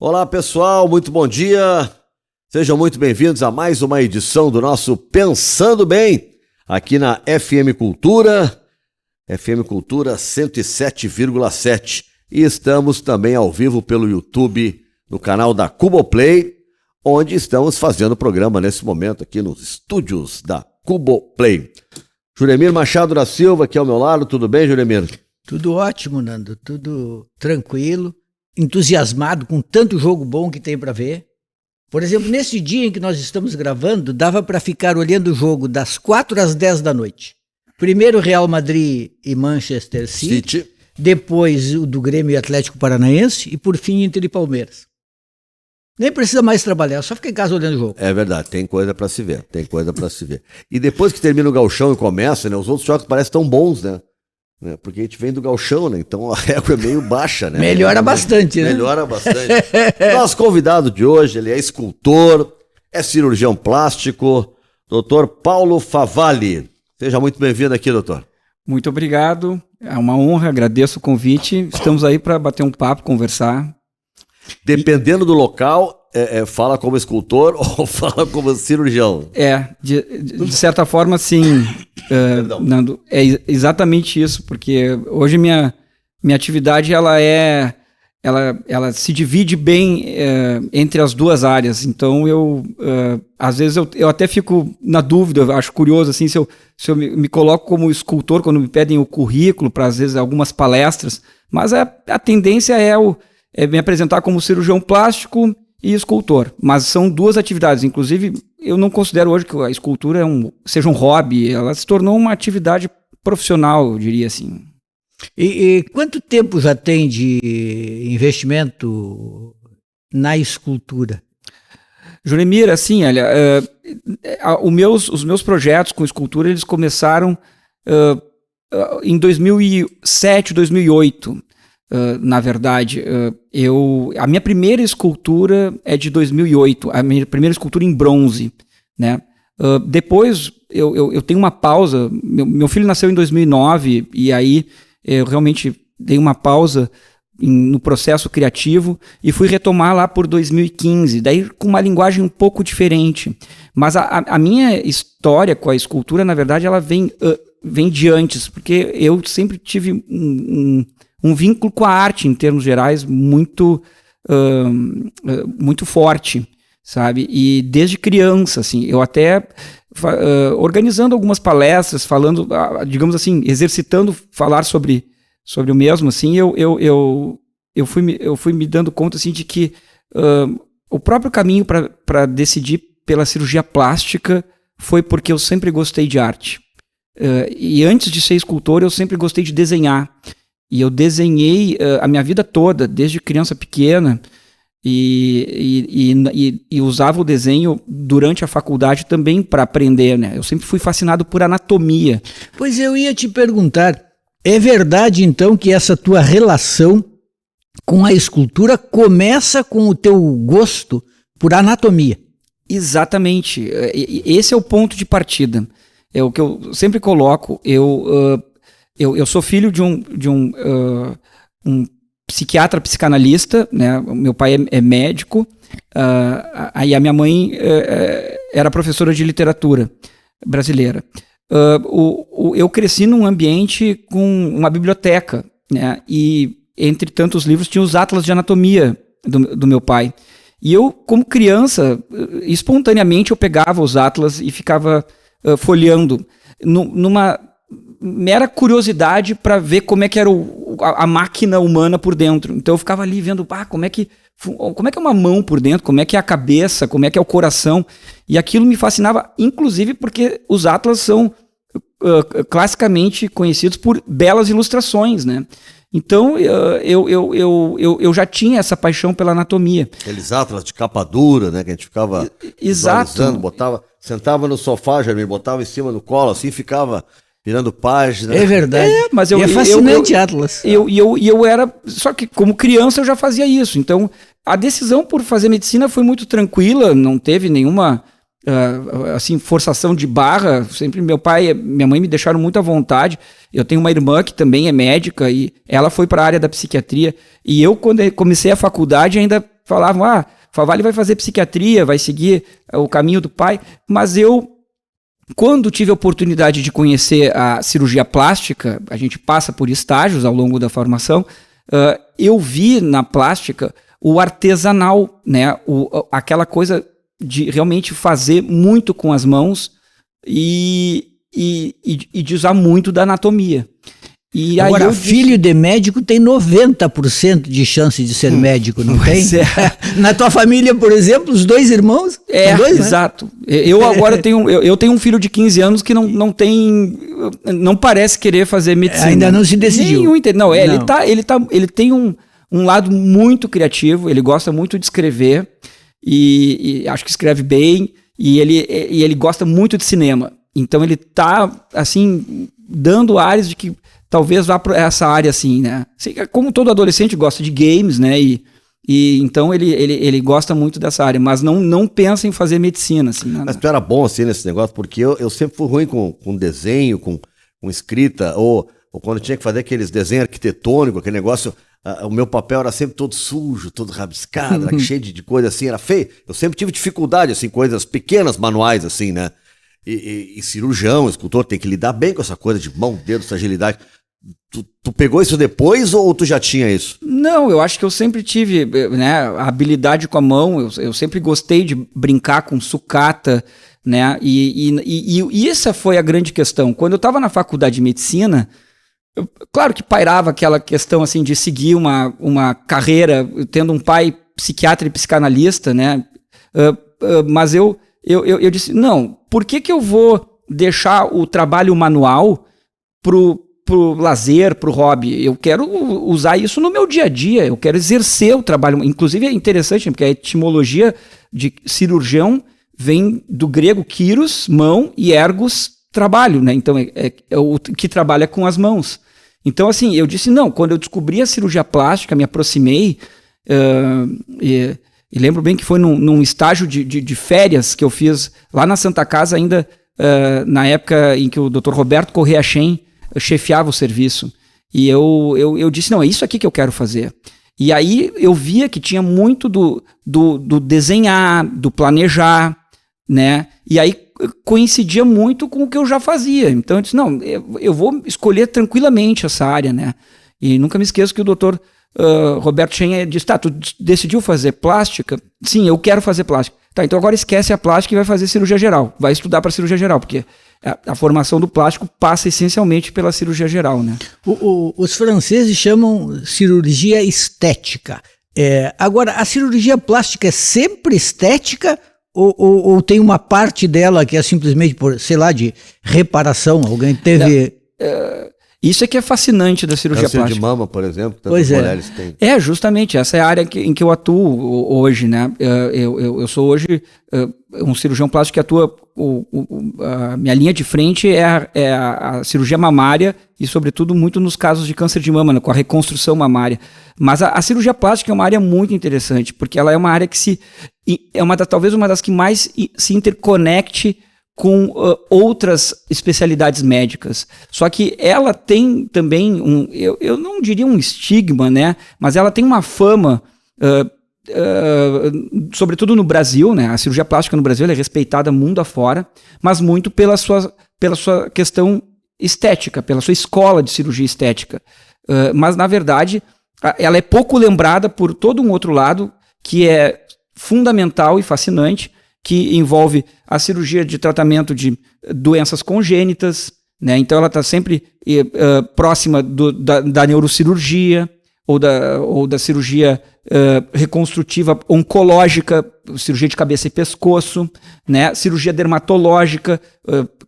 Olá pessoal, muito bom dia, sejam muito bem-vindos a mais uma edição do nosso Pensando Bem, aqui na FM Cultura 107,7 e estamos também ao vivo pelo YouTube, no canal da Cuboplay, onde estamos fazendo o programa nesse momento aqui nos estúdios da Cuboplay. Juremir Machado da Silva aqui ao meu lado, tudo bem, Juremir? Tudo ótimo, Nando, tudo tranquilo, entusiasmado com tanto jogo bom que tem para ver. Por exemplo, nesse dia em que nós estamos gravando, dava para ficar olhando o jogo das 4 às 10 da noite. Primeiro Real Madrid e Manchester City, depois o do Grêmio e Atlético Paranaense e por fim Inter e Palmeiras. Nem precisa mais trabalhar, só fica em casa olhando o jogo. É verdade, tem coisa pra se ver, E depois que termina o gauchão e começa, né, os outros jogos parecem tão bons, né? Porque a gente vem do gauchão, né? Então a régua é meio baixa, né? Melhora bastante, né? Melhora bastante. Nosso convidado de hoje, ele é escultor, é cirurgião plástico, Dr. Paulo Favalli. Seja muito bem-vindo aqui, doutor. Muito obrigado, é uma honra, agradeço o convite. Estamos aí para bater um papo, conversar. Dependendo do local, fala como escultor ou fala como cirurgião? De certa forma, sim, Nando, é exatamente isso, porque hoje minha atividade ela se divide bem entre as duas áreas, então às vezes eu até fico na dúvida, eu acho curioso assim, se eu me coloco como escultor quando me pedem o currículo para às vezes algumas palestras, mas a tendência é me apresentar como cirurgião plástico e escultor, mas são duas atividades, inclusive eu não considero hoje que a escultura seja um hobby, ela se tornou uma atividade profissional, eu diria assim. E quanto tempo já tem de investimento na escultura? Juremir, assim, olha, os meus projetos com escultura, eles começaram em 2007, 2008. Na verdade, a minha primeira escultura é de 2008, a minha primeira escultura em bronze, né? Depois eu tenho uma pausa, meu filho nasceu em 2009 e aí eu realmente dei uma pausa no processo criativo e fui retomar lá por 2015, daí com uma linguagem um pouco diferente, mas a minha história com a escultura, na verdade, ela vem de antes, porque eu sempre tive um vínculo com a arte, em termos gerais, muito forte, sabe? E desde criança, assim, eu até organizando algumas palestras, falando, digamos assim, exercitando falar sobre o mesmo, assim, eu fui me dando conta, assim, de que o próprio caminho para decidir pela cirurgia plástica foi porque eu sempre gostei de arte. E antes de ser escultor, eu sempre gostei de desenhar. E eu desenhei a minha vida toda, desde criança pequena, e usava o desenho durante a faculdade também para aprender, né? Eu sempre fui fascinado por anatomia. Pois eu ia te perguntar, é verdade então que essa tua relação com a escultura começa com o teu gosto por anatomia? Exatamente, esse é o ponto de partida. É o que eu sempre coloco, eu sou filho de um psiquiatra psicanalista, né? Meu pai é médico, aí a minha mãe era professora de literatura brasileira. Eu cresci num ambiente com uma biblioteca, né? E entre tantos livros tinha os atlas de anatomia do meu pai. E eu, como criança, espontaneamente eu pegava os atlas e ficava folheando numa mera curiosidade para ver como é que era a máquina humana por dentro. Então eu ficava ali vendo como é que é uma mão por dentro, como é que é a cabeça, como é que é o coração. E aquilo me fascinava, inclusive porque os atlas são classicamente conhecidos por belas ilustrações, né? Então eu já tinha essa paixão pela anatomia. Aqueles atlas de capa dura, né? Que a gente ficava visualizando, sentava no sofá, Jeremy, botava em cima do colo, assim, ficava virando página. É verdade. Mas é fascinante Atlas. Eu era... Só que como criança eu já fazia isso. Então a decisão por fazer medicina foi muito tranquila, não teve nenhuma assim, forçação de barra. Sempre meu pai e minha mãe me deixaram muito à vontade. Eu tenho uma irmã que também é médica e ela foi para a área da psiquiatria. E eu, quando comecei a faculdade, ainda falavam, Favalli vai fazer psiquiatria, vai seguir o caminho do pai, mas eu, quando tive a oportunidade de conhecer a cirurgia plástica, a gente passa por estágios ao longo da formação, eu vi na plástica o artesanal, né? Aquela coisa de realmente fazer muito com as mãos e de usar muito da anatomia. E agora, aí filho de médico tem 90% de chance de ser médico, não tem? Na tua família, por exemplo, os 2 irmãos? Dois, exato. Né? Eu agora tenho um filho de 15 anos que não parece querer fazer medicina. Ainda não se decidiu. Não. Ele tem um lado muito criativo, ele gosta muito de escrever, e acho que escreve bem, e ele gosta muito de cinema. Então ele tá, assim, dando áreas de que talvez vá para essa área, assim, né? Como todo adolescente gosta de games, né? E então ele gosta muito dessa área, mas não pensa em fazer medicina, assim. Né? Mas tu era bom, assim, nesse negócio, porque eu sempre fui ruim com desenho, com escrita, ou quando tinha que fazer aqueles desenhos arquitetônicos, aquele negócio, o meu papel era sempre todo sujo, todo rabiscado, era cheio de coisa assim, era feio. Eu sempre tive dificuldade, assim, coisas pequenas, manuais, assim, né? E cirurgião, escultor, tem que lidar bem com essa coisa de mão, dedo, essa agilidade. Tu pegou isso depois ou tu já tinha isso? Não, eu acho que eu sempre tive, né, a habilidade com a mão, eu sempre gostei de brincar com sucata, né, e essa foi a grande questão. Quando eu estava na faculdade de medicina, claro que pairava aquela questão assim de seguir uma carreira, tendo um pai psiquiatra e psicanalista, né, mas eu disse, não, por que eu vou deixar o trabalho manual pro lazer, pro hobby? Eu quero usar isso no meu dia a dia, eu quero exercer o trabalho. Inclusive é interessante, porque a etimologia de cirurgião vem do grego kyros, mão, e ergos, trabalho, né? Então é o que trabalha com as mãos. Então, assim, eu disse, não, quando eu descobri a cirurgia plástica, me aproximei, e lembro bem que foi num estágio de férias que eu fiz lá na Santa Casa, ainda na época em que o Dr. Roberto Correa Chen chefiava o serviço. E eu disse, não, é isso aqui que eu quero fazer. E aí eu via que tinha muito do desenhar, do planejar, né? E aí coincidia muito com o que eu já fazia. Então eu disse, não, eu vou escolher tranquilamente essa área, né? E nunca me esqueço que o doutor Roberto Chen disse, tá, tu decidiu fazer plástica? Sim, eu quero fazer plástica. Tá, então agora esquece a plástica e vai fazer cirurgia geral. Vai estudar para cirurgia geral, porque a formação do plástico passa essencialmente pela cirurgia geral, né? Os franceses chamam cirurgia estética. Agora, a cirurgia plástica é sempre estética ou tem uma parte dela que é simplesmente por, sei lá, de reparação? Alguém teve... Isso é que é fascinante da cirurgia plástica. Câncer de mama, por exemplo, que tantas mulheres têm. Justamente, essa é a área em que eu atuo hoje, né? Eu sou hoje um cirurgião plástico que atua, a minha linha de frente é a cirurgia mamária e, sobretudo, muito nos casos de câncer de mama, né, com a reconstrução mamária. Mas a cirurgia plástica é uma área muito interessante, porque ela é uma área que talvez uma das que mais se interconecte com outras especialidades médicas. Só que ela tem também eu não diria um estigma, né? Mas ela tem uma fama, sobretudo no Brasil, né? A cirurgia plástica no Brasil é respeitada mundo afora, mas muito pela sua questão estética, pela sua escola de cirurgia estética. Mas, na verdade, ela é pouco lembrada por todo um outro lado que é fundamental e fascinante, que envolve a cirurgia de tratamento de doenças congênitas, né? Então ela está sempre próxima da neurocirurgia ou da cirurgia reconstrutiva oncológica, cirurgia de cabeça e pescoço, né? Cirurgia dermatológica,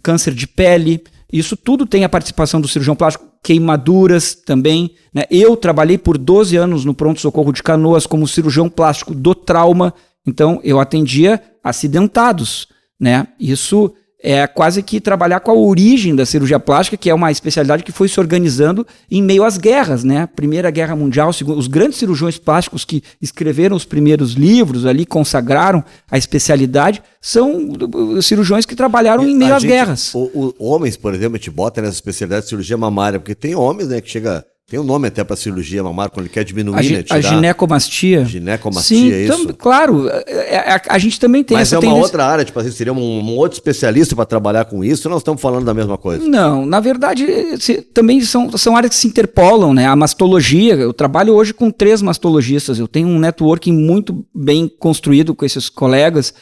câncer de pele. Isso tudo tem a participação do cirurgião plástico, queimaduras também, né? Eu trabalhei por 12 anos no pronto-socorro de Canoas como cirurgião plástico do trauma. Então, eu atendia acidentados, né? Isso é quase que trabalhar com a origem da cirurgia plástica, que é uma especialidade que foi se organizando em meio às guerras, né? Primeira Guerra Mundial, os grandes cirurgiões plásticos que escreveram os primeiros livros ali, consagraram a especialidade, são cirurgiões que trabalharam em meio às guerras. Homens, por exemplo, a gente bota nessa especialidade de cirurgia mamária, porque tem homens, né, que chega Tem um nome até para cirurgia mamária, quando ele quer diminuir, né? A ginecomastia. Ginecomastia, sim, é isso? Claro, a gente também tem Mas essa é uma tendência. outra área, tipo assim, seria um outro especialista para trabalhar com isso, ou nós estamos falando da mesma coisa? Não, na verdade, também são áreas que se interpolam, né? A mastologia, eu trabalho hoje com 3 mastologistas, eu tenho um networking muito bem construído com esses colegas,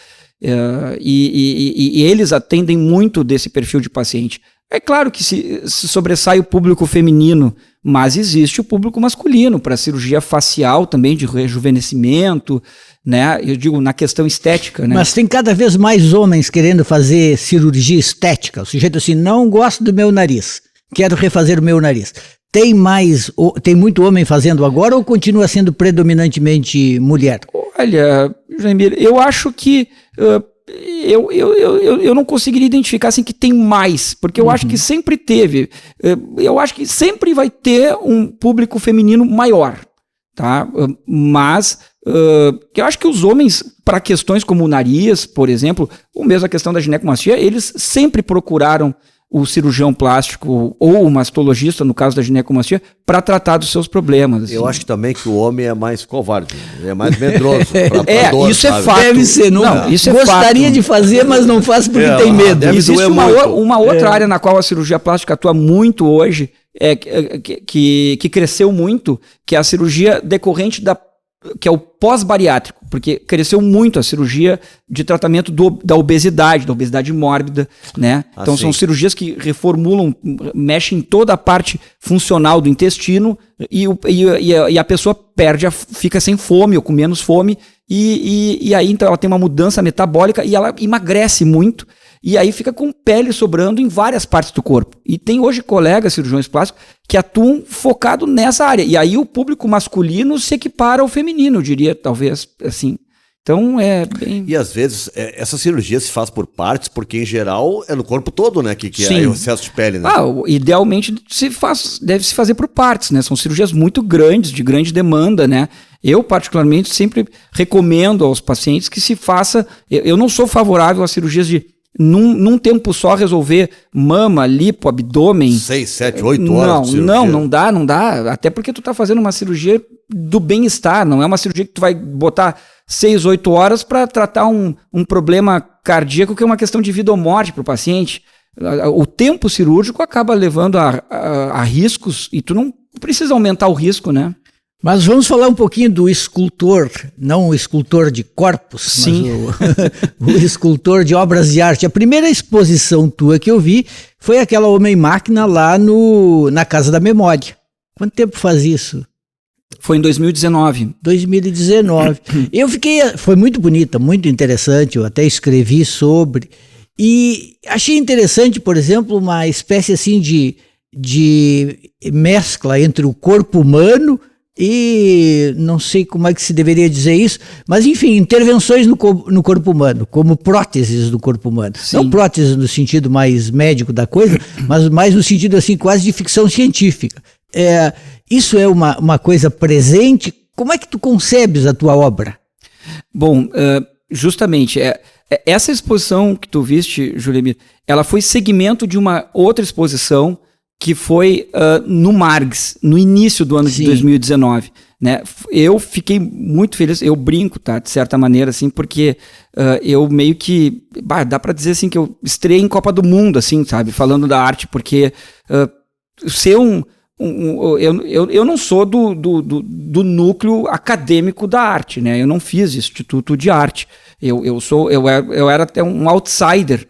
e eles atendem muito desse perfil de paciente. É claro que se sobressai o público feminino, mas existe o público masculino para cirurgia facial também, de rejuvenescimento, né? Eu digo na questão estética, né? Mas tem cada vez mais homens querendo fazer cirurgia estética. O sujeito assim, não gosto do meu nariz, quero refazer o meu nariz. Tem muito homem fazendo agora ou continua sendo predominantemente mulher? Olha, Jaimir, eu acho que eu não conseguiria identificar assim que tem mais, porque eu acho que sempre teve, eu acho que sempre vai ter um público feminino maior, tá? Mas eu acho que os homens, para questões como o nariz, por exemplo, ou mesmo a questão da ginecomastia, eles sempre procuraram o cirurgião plástico ou o mastologista, no caso da ginecomastia, para tratar dos seus problemas. Assim. Eu acho também que o homem é mais covarde, é mais medroso. Isso sabe? É fato. Deve ser, não. Isso é gostaria fato. de fazer, mas não faz porque tem medo. Existe uma outra área na qual a cirurgia plástica atua muito hoje, que cresceu muito, que é a cirurgia decorrente que é o pós-bariátrico, porque cresceu muito a cirurgia de tratamento da obesidade mórbida, né? Então são cirurgias que reformulam, mexem em toda a parte funcional do intestino e a pessoa fica sem fome ou com menos fome e aí então ela tem uma mudança metabólica e ela emagrece muito. E aí fica com pele sobrando em várias partes do corpo. E tem hoje colegas cirurgiões plásticos que atuam focado nessa área. E aí o público masculino se equipara ao feminino, eu diria, talvez, assim. Então é bem... E às vezes essa cirurgia se faz por partes, porque em geral é no corpo todo, né? Que é o excesso de pele, né? Idealmente deve se fazer por partes, né? São cirurgias muito grandes, de grande demanda, né? Eu, particularmente, sempre recomendo aos pacientes que se faça... Eu não sou favorável a cirurgias de num tempo só resolver mama, lipo, abdômen. 6, 7, 8 horas de cirurgia. Não dá. Até porque tu tá fazendo uma cirurgia do bem-estar, não é uma cirurgia que tu vai botar 6, 8 horas para tratar um problema cardíaco que é uma questão de vida ou morte para o paciente. O tempo cirúrgico acaba levando a riscos e tu não precisa aumentar o risco, né? Mas vamos falar um pouquinho do escultor, não o escultor de corpos, sim, mas o escultor de obras de arte. A primeira exposição tua que eu vi foi aquela Homem-Máquina lá na Casa da Memória. Quanto tempo faz isso? Foi em 2019. 2019. Foi muito bonita, muito interessante, eu até escrevi sobre. E achei interessante, por exemplo, uma espécie assim de mescla entre o corpo humano e não sei como é que se deveria dizer isso, mas enfim, intervenções no corpo humano, como próteses do corpo humano. Sim. Não próteses no sentido mais médico da coisa, mas mais no sentido assim quase de ficção científica. Isso é uma coisa presente. Como é que tu concebes a tua obra? Bom, justamente, essa exposição que tu viste, Julemir, ela foi segmento de uma outra exposição que foi no Margs, no início do ano de 2019, né? Eu fiquei muito feliz, eu brinco, tá, de certa maneira, assim, porque eu meio que, dá pra dizer assim, que eu estreiei em Copa do Mundo, assim, sabe, falando da arte, porque ser eu não sou do núcleo acadêmico da arte, né? Eu não fiz instituto de arte, eu era até um outsider,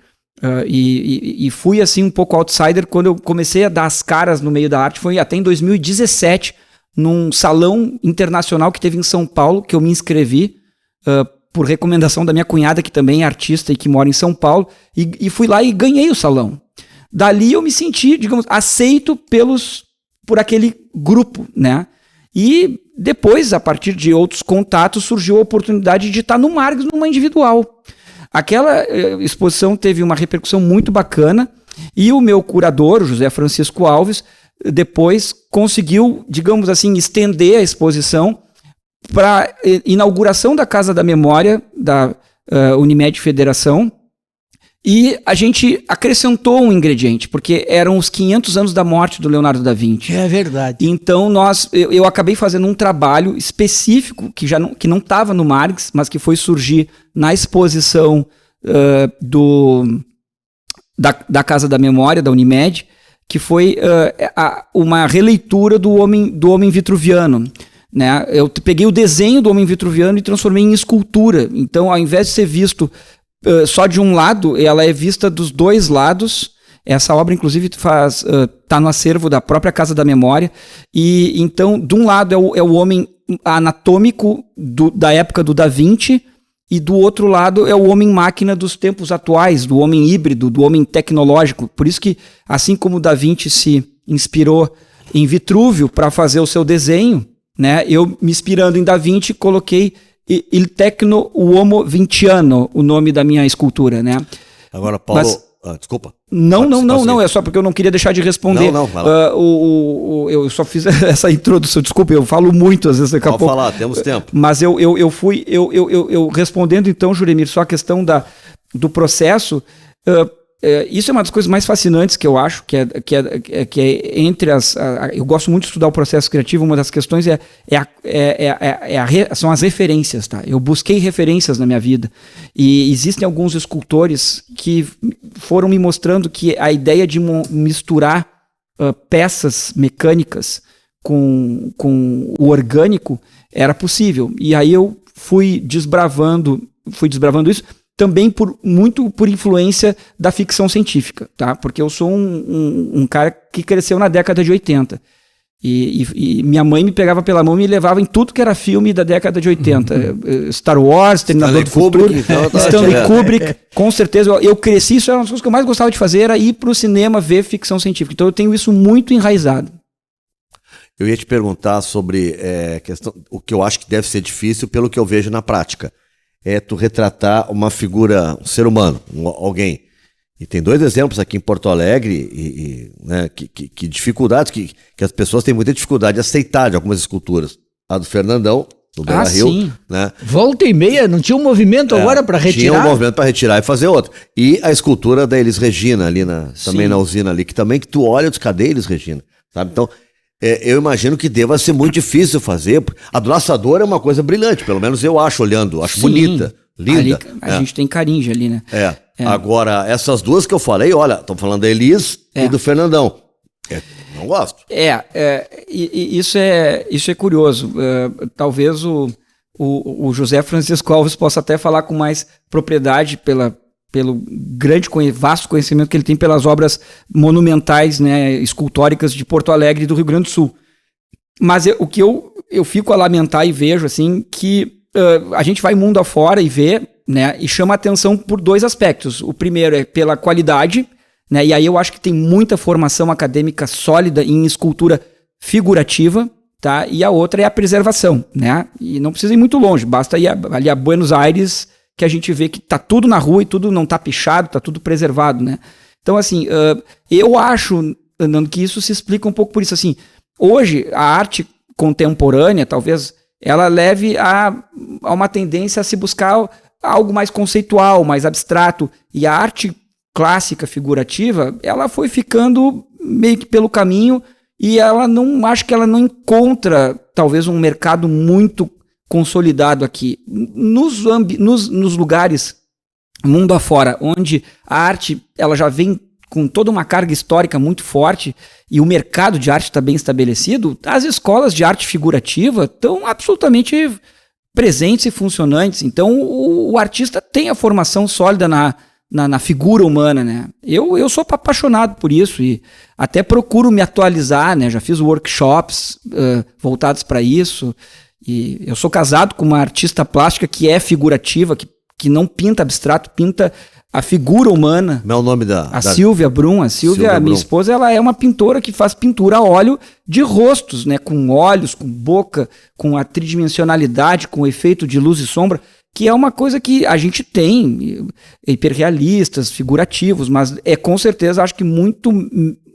e fui assim um pouco outsider quando eu comecei a dar as caras no meio da arte. Foi até em 2017, num salão internacional que teve em São Paulo, que eu me inscrevi por recomendação da minha cunhada, que também é artista e que mora em São Paulo, e fui lá e ganhei o salão. Dali eu me senti, digamos, aceito por aquele grupo, né? E depois, a partir de outros contatos, surgiu a oportunidade de estar no Margs, numa individual. Aquela exposição teve uma repercussão muito bacana e o meu curador, o José Francisco Alves, depois conseguiu, digamos assim, estender a exposição para inauguração da Casa da Memória da Unimed Federação, E a gente acrescentou um ingrediente, porque eram os 500 anos da morte do Leonardo da Vinci. É verdade. Então eu acabei fazendo um trabalho específico que não estava no Marx, mas que foi surgir na exposição da Casa da Memória, da Unimed, que foi uma releitura do homem vitruviano. Né? Eu peguei o desenho do homem vitruviano e transformei em escultura. Então, ao invés de ser visto só de um lado, ela é vista dos dois lados. Essa obra, inclusive, tá no acervo da própria Casa da Memória. E então, de um lado é o homem anatômico da época do Da Vinci, e do outro lado é o homem-máquina dos tempos atuais, do homem híbrido, do homem tecnológico. Por isso que, assim como o Da Vinci se inspirou em Vitrúvio para fazer o seu desenho, né, eu, me inspirando em Da Vinci, coloquei Il Tecno Uomo Vinciano, o nome da minha escultura, né? Agora, Paulo... desculpa. Não, é só porque eu não queria deixar de responder. Vai lá. Eu só fiz essa introdução, desculpa, eu falo muito às vezes daqui a pouco. Pode falar, temos tempo. Mas eu respondendo então, Juremir, só a questão do processo, isso é uma das coisas mais fascinantes que eu acho, que é entre eu gosto muito de estudar o processo criativo. Uma das questões são as referências, tá? Eu busquei referências na minha vida, e existem alguns escultores que foram me mostrando que a ideia de misturar peças mecânicas com o orgânico era possível, e aí eu fui desbravando isso, também muito por influência da ficção científica, tá? Porque eu sou um cara que cresceu na década de 80. E minha mãe me pegava pela mão e me levava em tudo que era filme da década de 80. Star Wars, Terminador do Futuro, Stanley Kubrick, com certeza. Eu cresci, isso era uma das coisas que eu mais gostava de fazer, era ir para o cinema ver ficção científica. Então eu tenho isso muito enraizado. Eu ia te perguntar sobre o que eu acho que deve ser difícil pelo que eu vejo na prática. É tu retratar uma figura, um ser humano, alguém. E tem 2 exemplos aqui em Porto Alegre, né, que dificuldades, que as pessoas têm muita dificuldade de aceitar de algumas esculturas. A do Fernandão, do Beira-Rio. Sim. Né? Volta e meia, não tinha um movimento agora para retirar? Tinha um movimento para retirar e fazer outro. E a escultura da Elis Regina, ali também na usina ali, que tu olha e diz, cadê Elis Regina? Sabe? Então, eu imagino que deva ser muito difícil fazer. A do Laçador é uma coisa brilhante, pelo menos eu acho, olhando. Acho bonita, linda. Ali, a gente tem carinho ali, né? Agora, essas duas que eu falei, olha, estão falando da Elis e do Fernandão. Não gosto. Isso é curioso. Talvez o José Francisco Alves possa até falar com mais propriedade pelo vasto conhecimento que ele tem pelas obras monumentais, né, escultóricas de Porto Alegre e do Rio Grande do Sul. Mas o que eu fico a lamentar e vejo, assim, que a gente vai mundo afora e vê, né, e chama atenção por 2 aspectos. O primeiro é pela qualidade, né, e aí eu acho que tem muita formação acadêmica sólida em escultura figurativa, tá? E a outra é a preservação, né? E não precisa ir muito longe, basta ir ali a Buenos Aires, que a gente vê que tá tudo na rua e tudo não tá pichado, tá tudo preservado, né? Então, assim, eu acho, Nando, que isso se explica um pouco por isso. Assim, hoje, a arte contemporânea, talvez, ela leve a uma tendência a se buscar algo mais conceitual, mais abstrato, e a arte clássica, figurativa, ela foi ficando meio que pelo caminho, e acho que ela não encontra, talvez, um mercado muito consolidado aqui. Nos lugares, mundo afora, onde a arte ela já vem com toda uma carga histórica muito forte e o mercado de arte está bem estabelecido, as escolas de arte figurativa estão absolutamente presentes e funcionantes. Então o artista tem a formação sólida na figura humana, né? Eu sou apaixonado por isso e até procuro me atualizar, né? Já fiz workshops voltados para isso. E eu sou casado com uma artista plástica que é figurativa, que não pinta abstrato, pinta a figura humana. Não é o nome Silvia Brum. A Silvia, minha esposa, ela é uma pintora que faz pintura a óleo de rostos, né? Com olhos, com boca, com a tridimensionalidade, com o efeito de luz e sombra, que é uma coisa que a gente tem, hiperrealistas, figurativos, mas com certeza, acho que muito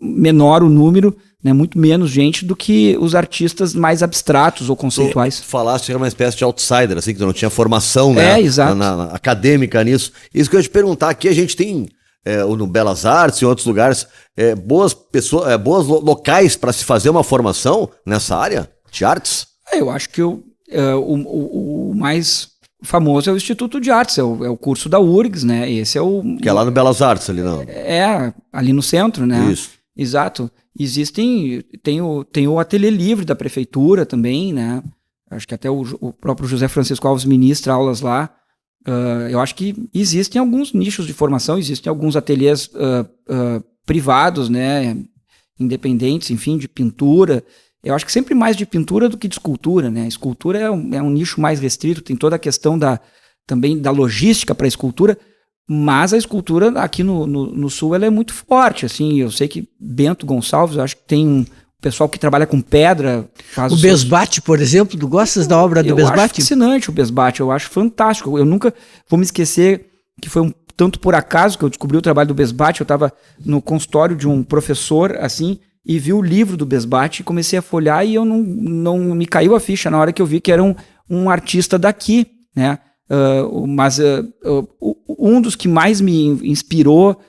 menor o número, né, muito menos gente do que os artistas mais abstratos ou conceituais. Tu falaste que era uma espécie de outsider, assim, que tu não tinha formação, né, exato. na acadêmica nisso. Isso que eu ia te perguntar, aqui a gente tem ou no Belas Artes, em outros lugares, boas pessoas, bons locais para se fazer uma formação nessa área de artes? Eu acho que o mais famoso é o Instituto de Artes, é o curso da URGS, né? Esse é o... Que é lá no Belas Artes, ali não? Ali no centro, né? Isso. Exato. Tem o Ateliê Livre da Prefeitura também, né? Acho que até o próprio José Francisco Alves ministra aulas lá. Eu acho que existem alguns nichos de formação, existem alguns ateliês privados, né, independentes, enfim, de pintura. Eu acho que sempre mais de pintura do que de escultura, né? A escultura é um nicho mais restrito, tem toda a questão também da logística para a escultura, mas a escultura aqui no Sul ela é muito forte, assim. Eu sei que Bento Gonçalves, eu acho que tem um pessoal que trabalha com pedra. O Besbate, por exemplo, tu gostas da obra do Besbate? Eu acho fascinante o Besbate, eu acho fantástico. Eu nunca vou me esquecer que foi um tanto por acaso que eu descobri o trabalho do Besbate. Eu estava no consultório de um professor, assim, e vi o livro do Besbate e comecei a folhear e eu não me caiu a ficha na hora que eu vi que era um artista daqui, né? Mas um dos que mais me inspirou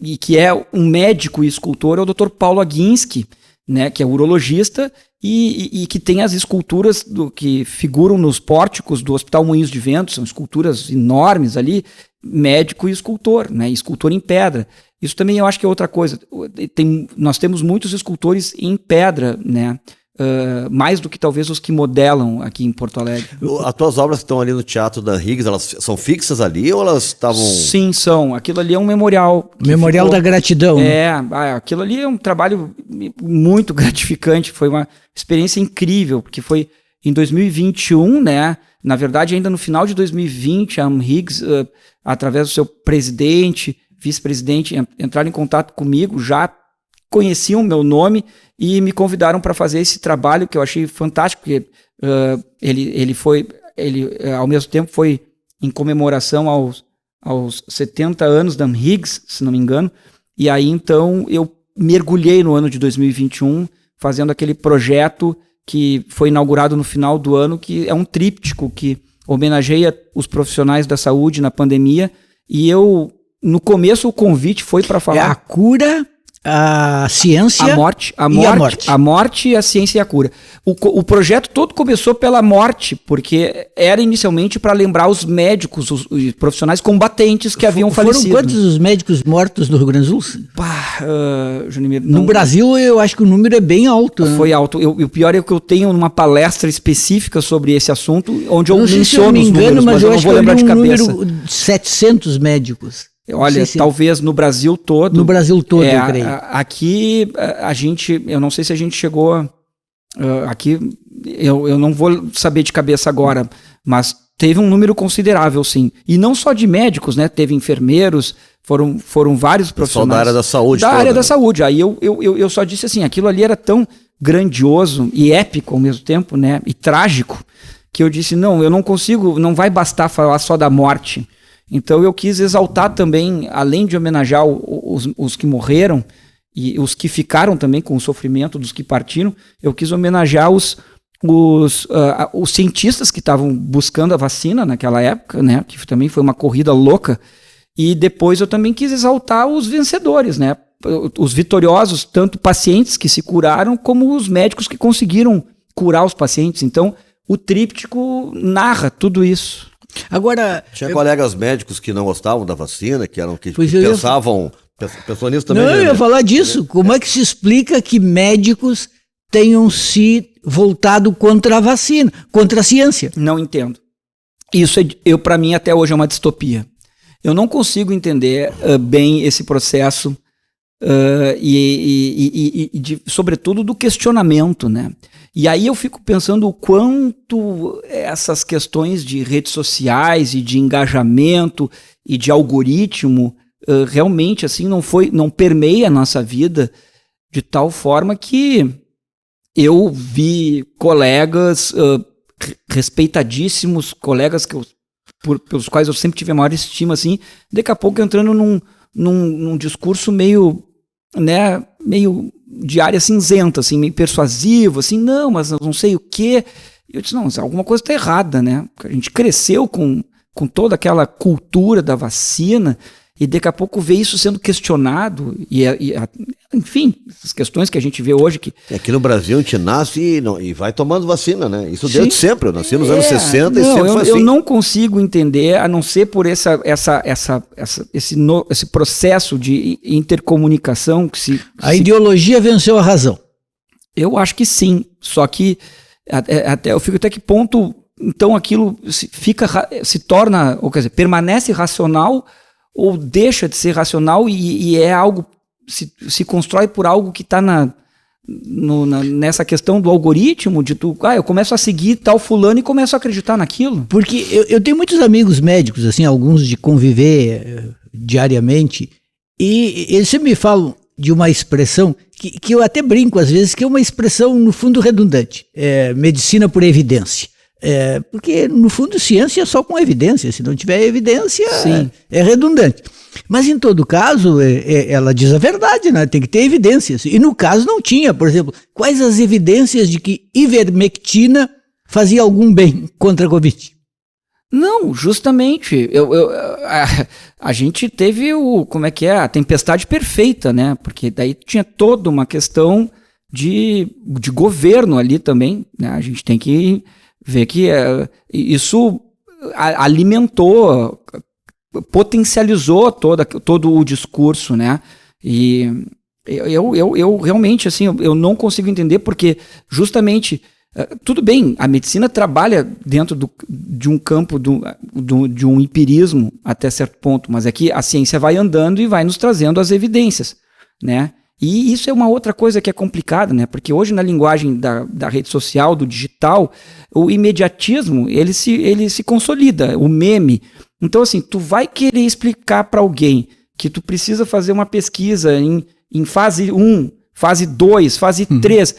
e que é um médico e escultor é o Dr. Paulo Aguinski, né, que é urologista e que tem as esculturas que figuram nos pórticos do Hospital Moinhos de Vento, são esculturas enormes ali, médico e escultor, né, escultor em pedra. Isso também eu acho que é outra coisa. Nós temos muitos escultores em pedra, né, mais do que talvez os que modelam aqui em Porto Alegre. As tuas obras que estão ali no Teatro da Higgs, elas são fixas ali ou elas estavam... Sim, são. Aquilo ali é um memorial. Memorial da gratidão. Aquilo ali é um trabalho muito gratificante, foi uma experiência incrível, porque foi em 2021, né? Na verdade, ainda no final de 2020, a Higgs, através do seu presidente, vice-presidente, entraram em contato comigo, já conheciam meu nome e me convidaram para fazer esse trabalho que eu achei fantástico, porque ele ao mesmo tempo foi em comemoração aos 70 anos da Higgs, se não me engano, e aí então eu mergulhei no ano de 2021 fazendo aquele projeto que foi inaugurado no final do ano, que é um tríptico que homenageia os profissionais da saúde na pandemia, e no começo o convite foi para falar... É a cura... A ciência a morte, a ciência e a cura. O projeto todo começou pela morte, porque era inicialmente para lembrar os médicos, os profissionais combatentes que haviam falecido. Foram quantos os médicos mortos no Rio Grande do Sul? Junimir, no Brasil, eu acho que o número é bem alto. Né? Foi alto. O pior é que eu tenho uma palestra específica sobre esse assunto, onde eu menciono os números, mas eu não vou lembrar de cabeça. Número de 700 médicos. Olha, talvez no Brasil todo. No Brasil todo, eu creio. Aqui, eu não sei se a gente chegou... aqui, eu não vou saber de cabeça agora, mas teve um número considerável, sim. E não só de médicos, né? Teve enfermeiros, foram vários profissionais. Só da área da saúde. Da área da saúde. Aí eu só disse assim, aquilo ali era tão grandioso e épico ao mesmo tempo, né? E trágico, que eu disse, não, eu não consigo, não vai bastar falar só da morte. Então eu quis exaltar também, além de homenagear os que morreram e os que ficaram também com o sofrimento dos que partiram, eu quis homenagear os cientistas que estavam buscando a vacina naquela época, né, que também foi uma corrida louca, e depois eu também quis exaltar os vencedores, né, os vitoriosos, tanto pacientes que se curaram, como os médicos que conseguiram curar os pacientes. Então o tríptico narra tudo isso. Agora, tinha colegas médicos que não gostavam da vacina, que pensavam... Pensou nisso também? Não, eu ia falar disso. Como é que se explica que médicos tenham se voltado contra a vacina, contra a ciência? Não entendo. Isso, para mim, até hoje é uma distopia. Eu não consigo entender bem esse processo sobretudo, do questionamento, né? E aí eu fico pensando o quanto essas questões de redes sociais e de engajamento e de algoritmo realmente assim não permeia a nossa vida de tal forma que eu vi colegas respeitadíssimos, colegas pelos quais eu sempre tive a maior estima, assim, daqui a pouco entrando num discurso meio de área cinzenta, assim, meio persuasivo, assim, não, mas não sei o quê. Eu disse, não, alguma coisa está errada, né? A gente cresceu com com toda aquela cultura da vacina, e daqui a pouco ver isso sendo questionado, enfim, essas questões que a gente vê hoje. Aqui no Brasil a gente nasce e vai tomando vacina, né? Isso Sim. desde sempre. Eu nasci nos anos 60 e sempre foi assim. Eu não consigo entender, a não ser por esse processo de intercomunicação A ideologia venceu a razão. Eu acho que sim, só que eu fico até que ponto então aquilo se torna, ou quer dizer, permanece racional ou deixa de ser racional e é algo, se constrói por algo que está nessa questão do algoritmo, de eu começo a seguir tal fulano e começo a acreditar naquilo. Porque eu tenho muitos amigos médicos, assim, alguns de conviver diariamente, e eles sempre me falam de uma expressão que eu até brinco às vezes, que é uma expressão no fundo redundante, medicina por evidência. Porque no fundo ciência é só com evidência, se não tiver evidência é redundante. Mas em todo caso ela diz a verdade, né? Tem que ter evidências, e no caso não tinha. Por exemplo, quais as evidências de que ivermectina fazia algum bem contra a Covid? Não, justamente, a gente teve a tempestade perfeita, né? Porque daí tinha toda uma questão de governo ali também, né? A gente tem que ver que isso alimentou, potencializou todo o discurso, né? E eu realmente, assim, eu não consigo entender, porque justamente, tudo bem, a medicina trabalha dentro de um campo de um empirismo até certo ponto, mas é que a ciência vai andando e vai nos trazendo as evidências, né? E isso é uma outra coisa que é complicada, né? Porque hoje, na linguagem da rede social, do digital, o imediatismo, ele se consolida, o meme. Então, assim, tu vai querer explicar para alguém que tu precisa fazer uma pesquisa em fase 1, fase 2, fase 3.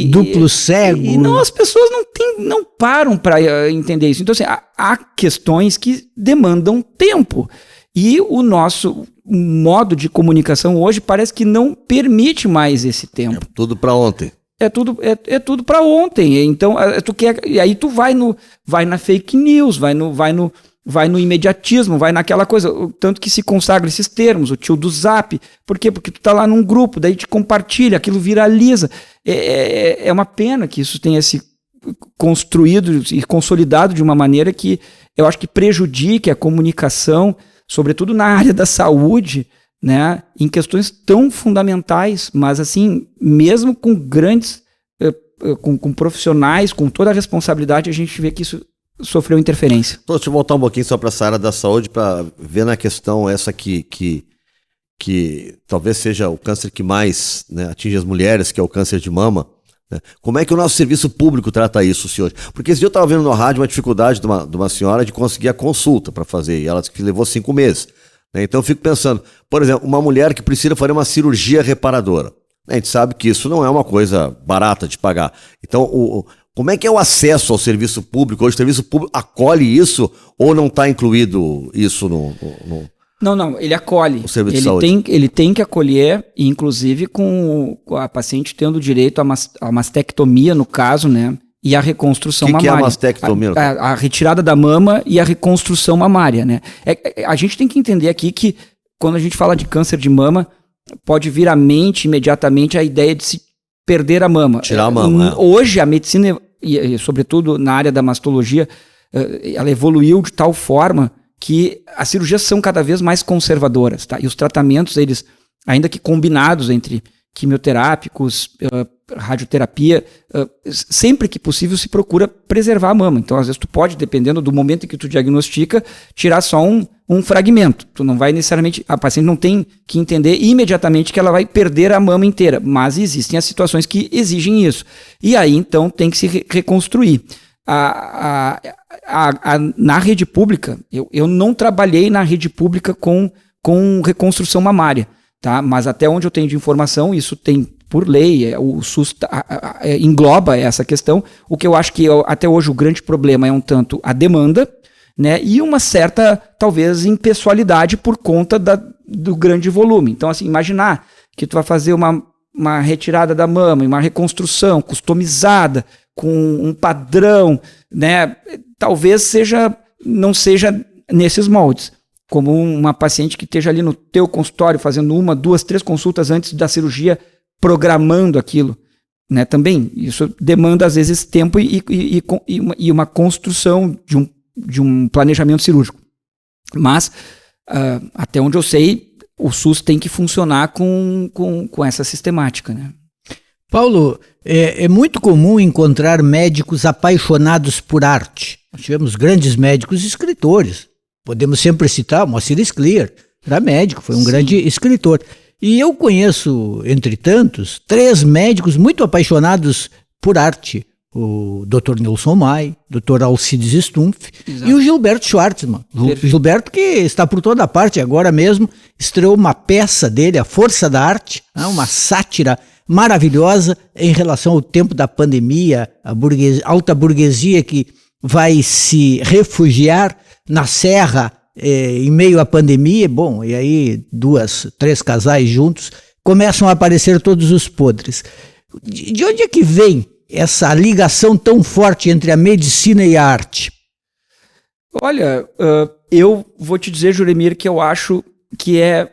Duplo cego. E não, as pessoas não param para entender isso. Então, assim, há questões que demandam tempo. E o nosso modo de comunicação hoje parece que não permite mais esse tempo. É tudo para ontem. É tudo para ontem. Então, e aí tu vai na fake news, vai no imediatismo, vai naquela coisa, tanto que se consagra esses termos, o tio do Zap. Por quê? Porque tu tá lá num grupo, daí te compartilha, aquilo viraliza. É uma pena que isso tenha se construído e consolidado de uma maneira que eu acho que prejudique a comunicação, sobretudo na área da saúde, né, em questões tão fundamentais, mas assim, mesmo com grandes, com profissionais, com toda a responsabilidade, a gente vê que isso sofreu interferência. Então, deixa eu voltar um pouquinho só para essa área da saúde, para ver na questão essa que talvez seja o câncer que mais, né, atinge as mulheres, que é o câncer de mama. Né? Como é que o nosso serviço público trata isso, senhor? Porque esse dia eu estava vendo na rádio uma dificuldade de uma senhora de conseguir a consulta para fazer, e ela disse que levou 5 meses. Né? Então eu fico pensando, por exemplo, uma mulher que precisa fazer uma cirurgia reparadora. A gente sabe que isso não é uma coisa barata de pagar. Então, como é que é o acesso ao serviço público? Hoje o serviço público acolhe isso ou não está incluído isso no... Não, ele acolhe. O serviço de saúde. Ele tem que acolher, inclusive com a paciente tendo direito a mastectomia, no caso, né? E a reconstrução mamária. O que é a mastectomia? A retirada da mama e a reconstrução mamária, né? A gente tem que entender aqui que quando a gente fala de câncer de mama, pode vir à mente imediatamente a ideia de se perder a mama. Tirar a mama. Hoje a medicina, e sobretudo na área da mastologia, ela evoluiu de tal forma que as cirurgias são cada vez mais conservadoras, tá? E os tratamentos, eles, ainda que combinados entre quimioterápicos, radioterapia, sempre que possível se procura preservar a mama. Então, às vezes tu pode, dependendo do momento em que tu diagnostica, tirar só um fragmento. Tu não vai necessariamente, a paciente não tem que entender imediatamente que ela vai perder a mama inteira, mas existem as situações que exigem isso. E aí, então, tem que se reconstruir. Na rede pública, eu não trabalhei na rede pública com reconstrução mamária, tá? Mas até onde eu tenho de informação, isso tem por lei, o SUS engloba essa questão. O que eu acho que até hoje o grande problema é um tanto a demanda, né? E uma certa, talvez, impessoalidade por conta do grande volume. Então, assim, imaginar que tu vai fazer uma retirada da mama, uma reconstrução customizada, com um padrão, né? Talvez seja não seja nesses moldes, como uma paciente que esteja ali no teu consultório fazendo 1, 2, 3 consultas antes da cirurgia, programando aquilo, né? Também, isso demanda às vezes tempo e uma construção de um planejamento cirúrgico. Mas, até onde eu sei, o SUS tem que funcionar com essa sistemática, né? Paulo, é muito comum encontrar médicos apaixonados por arte. Nós tivemos grandes médicos e escritores. Podemos sempre citar Moacir Scliar, era médico, foi um grande escritor. E eu conheço, entre tantos, 3 médicos muito apaixonados por arte. O Dr. Nilson Mai, Dr. Alcides Stumpf e o Gilberto Schwartzman. Gilberto que está por toda parte agora mesmo, estreou uma peça dele, A Força da Arte, uma sátira maravilhosa em relação ao tempo da pandemia, a alta burguesia que vai se refugiar na serra em meio à pandemia. Bom, e aí 2, 3 casais juntos começam a aparecer todos os podres. De onde é que vem essa ligação tão forte entre a medicina e a arte? Olha, eu vou te dizer, Juremir, que eu acho que é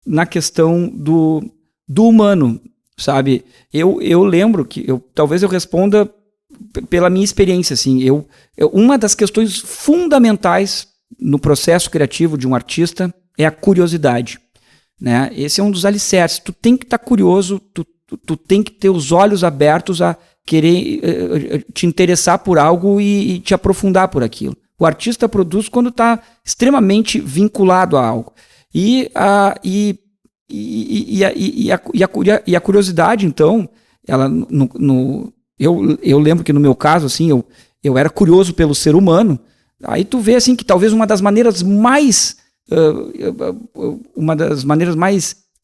na questão do humano, sabe? Eu lembro que, talvez eu responda pela minha experiência, assim, uma das questões fundamentais no processo criativo de um artista é a curiosidade, né? Esse é um dos alicerces. Tu tem que estar curioso, tu tem que ter os olhos abertos a querer te interessar por algo e te aprofundar por aquilo. O artista produz quando está extremamente vinculado a algo. E a curiosidade, então, ela eu lembro que no meu caso, assim, eu era curioso pelo ser humano. Aí tu vê assim que talvez uma das maneiras mais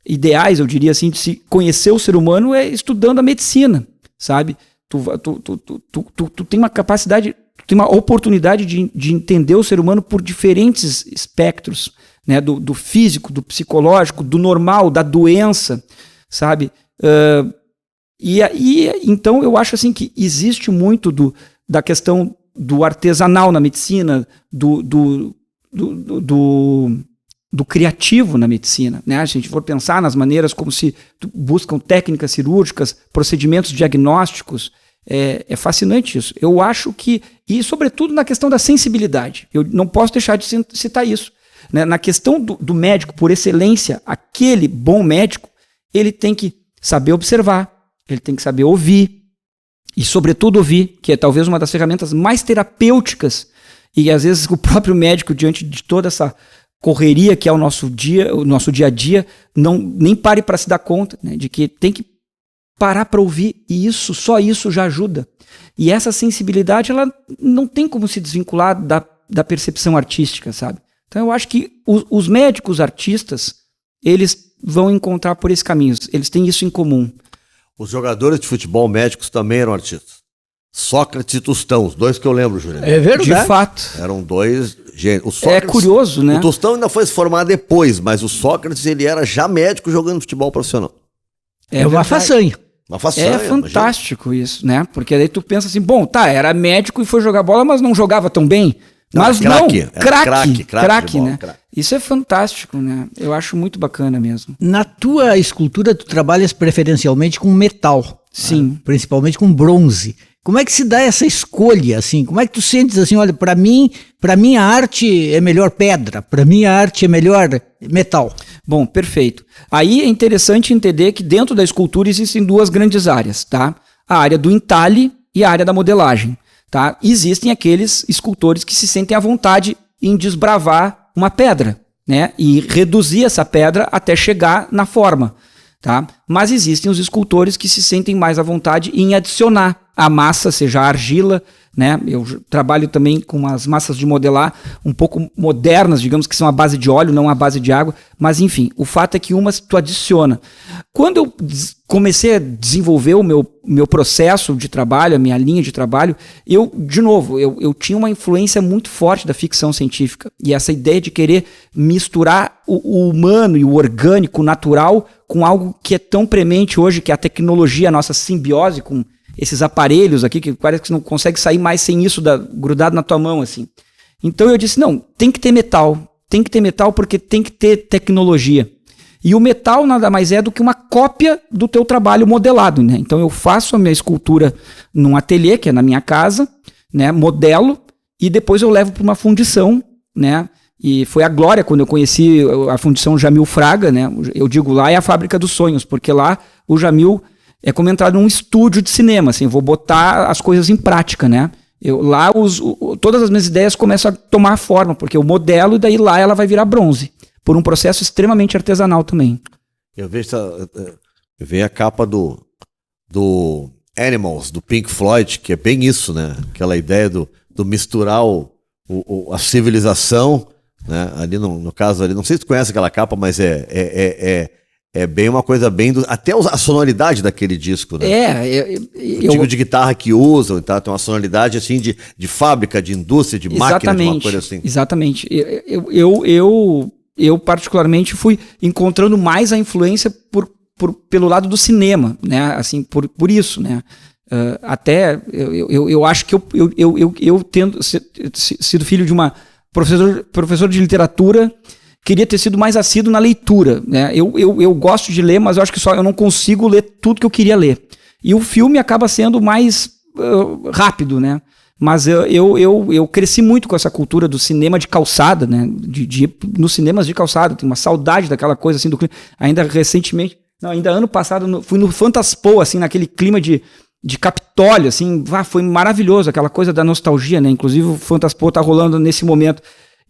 ideais, eu diria assim, de se conhecer o ser humano é estudando a medicina, sabe? Tu tem uma capacidade, tu tem uma oportunidade de entender o ser humano por diferentes espectros, né? Do físico, do psicológico, do normal, da doença, sabe? Então eu acho assim que existe muito da questão do artesanal na medicina, do criativo na medicina, né? Se a gente for pensar nas maneiras como se buscam técnicas cirúrgicas, procedimentos diagnósticos, é fascinante isso. Eu acho que, e sobretudo na questão da sensibilidade, eu não posso deixar de citar isso, né? Na questão do médico, por excelência, aquele bom médico, ele tem que saber observar, ele tem que saber ouvir, e sobretudo ouvir, que é talvez uma das ferramentas mais terapêuticas, e às vezes o próprio médico, diante de toda essa correria que é o nosso dia a dia, nem pare para se dar conta, né, de que tem que parar para ouvir, e só isso já ajuda. E essa sensibilidade, ela não tem como se desvincular da percepção artística, sabe? Então eu acho que os médicos artistas, eles vão encontrar por esse caminho, eles têm isso em comum. Os jogadores de futebol médicos também eram artistas. Sócrates e Tostão, os 2 que eu lembro, Júlio. É verdade. De fato. Eram 2 gênios. É curioso, né? O Tostão ainda foi se formar depois, mas o Sócrates, ele era já médico jogando futebol profissional. É uma façanha. Uma façanha. É fantástico isso, né? Porque aí tu pensa assim, bom, era médico e foi jogar bola, mas não jogava tão bem. Mas craque, né? Craque. Isso é fantástico, né? Eu acho muito bacana mesmo. Na tua escultura, tu trabalhas preferencialmente com metal. Sim. Né? Principalmente com bronze. Como é que se dá essa escolha, assim? Como é que tu sentes assim, olha, para mim a arte é melhor pedra, para mim a arte é melhor metal? Bom, perfeito. Aí é interessante entender que dentro da escultura existem 2 grandes áreas, tá? A área do entalhe e a área da modelagem. Tá? Existem aqueles escultores que se sentem à vontade em desbravar uma pedra, né? E reduzir essa pedra até chegar na forma. Tá? Mas existem os escultores que se sentem mais à vontade em adicionar a massa, seja a argila, né? Eu trabalho também com as massas de modelar um pouco modernas, digamos que são à base de óleo, não à base de água, mas enfim, o fato é que umas tu adiciona. Quando eu comecei a desenvolver o meu processo de trabalho, a minha linha de trabalho, eu tinha uma influência muito forte da ficção científica, e essa ideia de querer misturar o humano e o orgânico, o natural, com algo que é tão premente hoje, que é a tecnologia, a nossa simbiose com esses aparelhos aqui, que parece que você não consegue sair mais sem isso grudado na tua mão, assim. Então eu disse, não, tem que ter metal porque tem que ter tecnologia. E o metal nada mais é do que uma cópia do teu trabalho modelado, né? Então eu faço a minha escultura num ateliê, que é na minha casa, né? Modelo, e depois eu levo para uma fundição, né? E foi a glória quando eu conheci a fundição Jamil Fraga, né? Eu digo, lá é a fábrica dos sonhos, porque lá o Jamil é como entrar num estúdio de cinema, assim, vou botar as coisas em prática, né? Lá todas as minhas ideias começam a tomar forma, porque eu modelo e daí lá ela vai virar bronze, por um processo extremamente artesanal também. Eu vejo a capa do Animals, do Pink Floyd, que é bem isso, né? Aquela ideia do misturar a civilização, né? Ali no caso, ali, não sei se tu conhece aquela capa, mas é bem uma coisa bem... até a sonoridade daquele disco, né? O tipo de guitarra que usam, tá? Tem uma sonoridade assim de fábrica, de indústria, de máquina, de uma coisa assim. Exatamente. Eu particularmente fui encontrando mais a influência pelo lado do cinema, né? Assim, por isso, né? Até eu acho que eu tendo sido filho de uma professor de literatura, queria ter sido mais assíduo na leitura, né? Eu gosto de ler, mas eu acho que eu não consigo ler tudo que eu queria ler. E o filme acaba sendo mais rápido, né? Mas eu cresci muito com essa cultura do cinema de calçada, né? De ir nos cinemas de calçada. Tenho uma saudade daquela coisa assim do clima. Ainda recentemente, ainda ano passado, fui no Fantaspo, assim, naquele clima de Capitólio, assim, foi maravilhoso, aquela coisa da nostalgia, né? Inclusive o Fantaspo tá rolando nesse momento.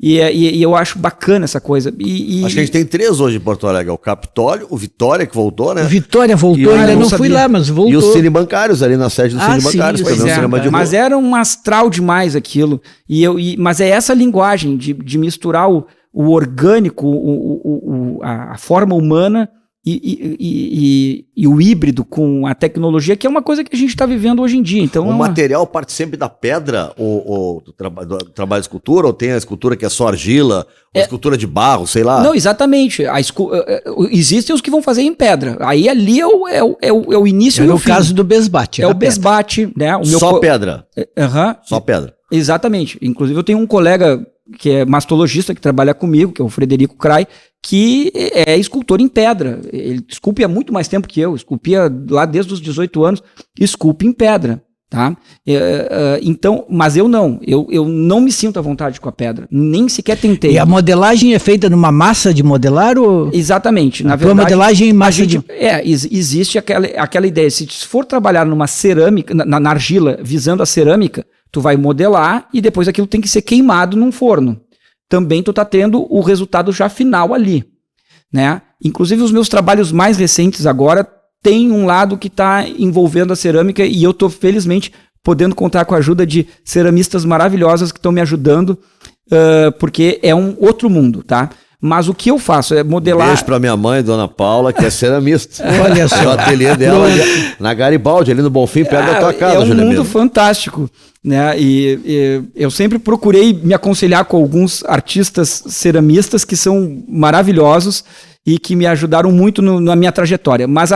E eu acho bacana essa coisa. Acho que a gente tem 3 hoje em Porto Alegre. O Capitólio, o Vitória, que voltou, né? O Vitória voltou, ainda não fui lá, mas voltou. E os Cine Bancários, ali na sede do Cine Bancários. Mas era um astral demais aquilo. Mas é essa linguagem de misturar o orgânico, a forma humana e o híbrido com a tecnologia, que é uma coisa que a gente está vivendo hoje em dia. Então, o material parte sempre da pedra, do trabalho de escultura, ou tem a escultura que é só argila, ou escultura de barro, sei lá? Não, exatamente. Existem os que vão fazer em pedra. Aí ali é o início do fim. É no caso do Besbate. É o Besbate, né? Só pedra. Só pedra. Exatamente. Inclusive eu tenho um colega que é mastologista, que trabalha comigo, que é o Frederico Cray, que é escultor em pedra. Ele esculpe há muito mais tempo que eu, esculpia lá desde os 18 anos, esculpe em pedra, tá? Então, mas eu não me sinto à vontade com a pedra, nem sequer tentei. E a modelagem é feita numa massa de modelar? Ou... Exatamente. Na verdade, modelagem em massa existe aquela ideia, se for trabalhar numa cerâmica, na argila, visando a cerâmica, tu vai modelar e depois aquilo tem que ser queimado num forno. Também tu tá tendo o resultado já final ali, né? Inclusive os meus trabalhos mais recentes agora tem um lado que está envolvendo a cerâmica e eu tô felizmente podendo contar com a ajuda de ceramistas maravilhosas que estão me ajudando, porque é um outro mundo, tá? Mas o que eu faço é modelar... Beijo pra minha mãe, Dona Paula, que é ceramista. Olha só. O ateliê dela na Garibaldi, ali no Bonfim, perto da tua casa, Juliana. É um mundo fantástico, né? E eu sempre procurei me aconselhar com alguns artistas ceramistas que são maravilhosos e que me ajudaram muito na minha trajetória. Mas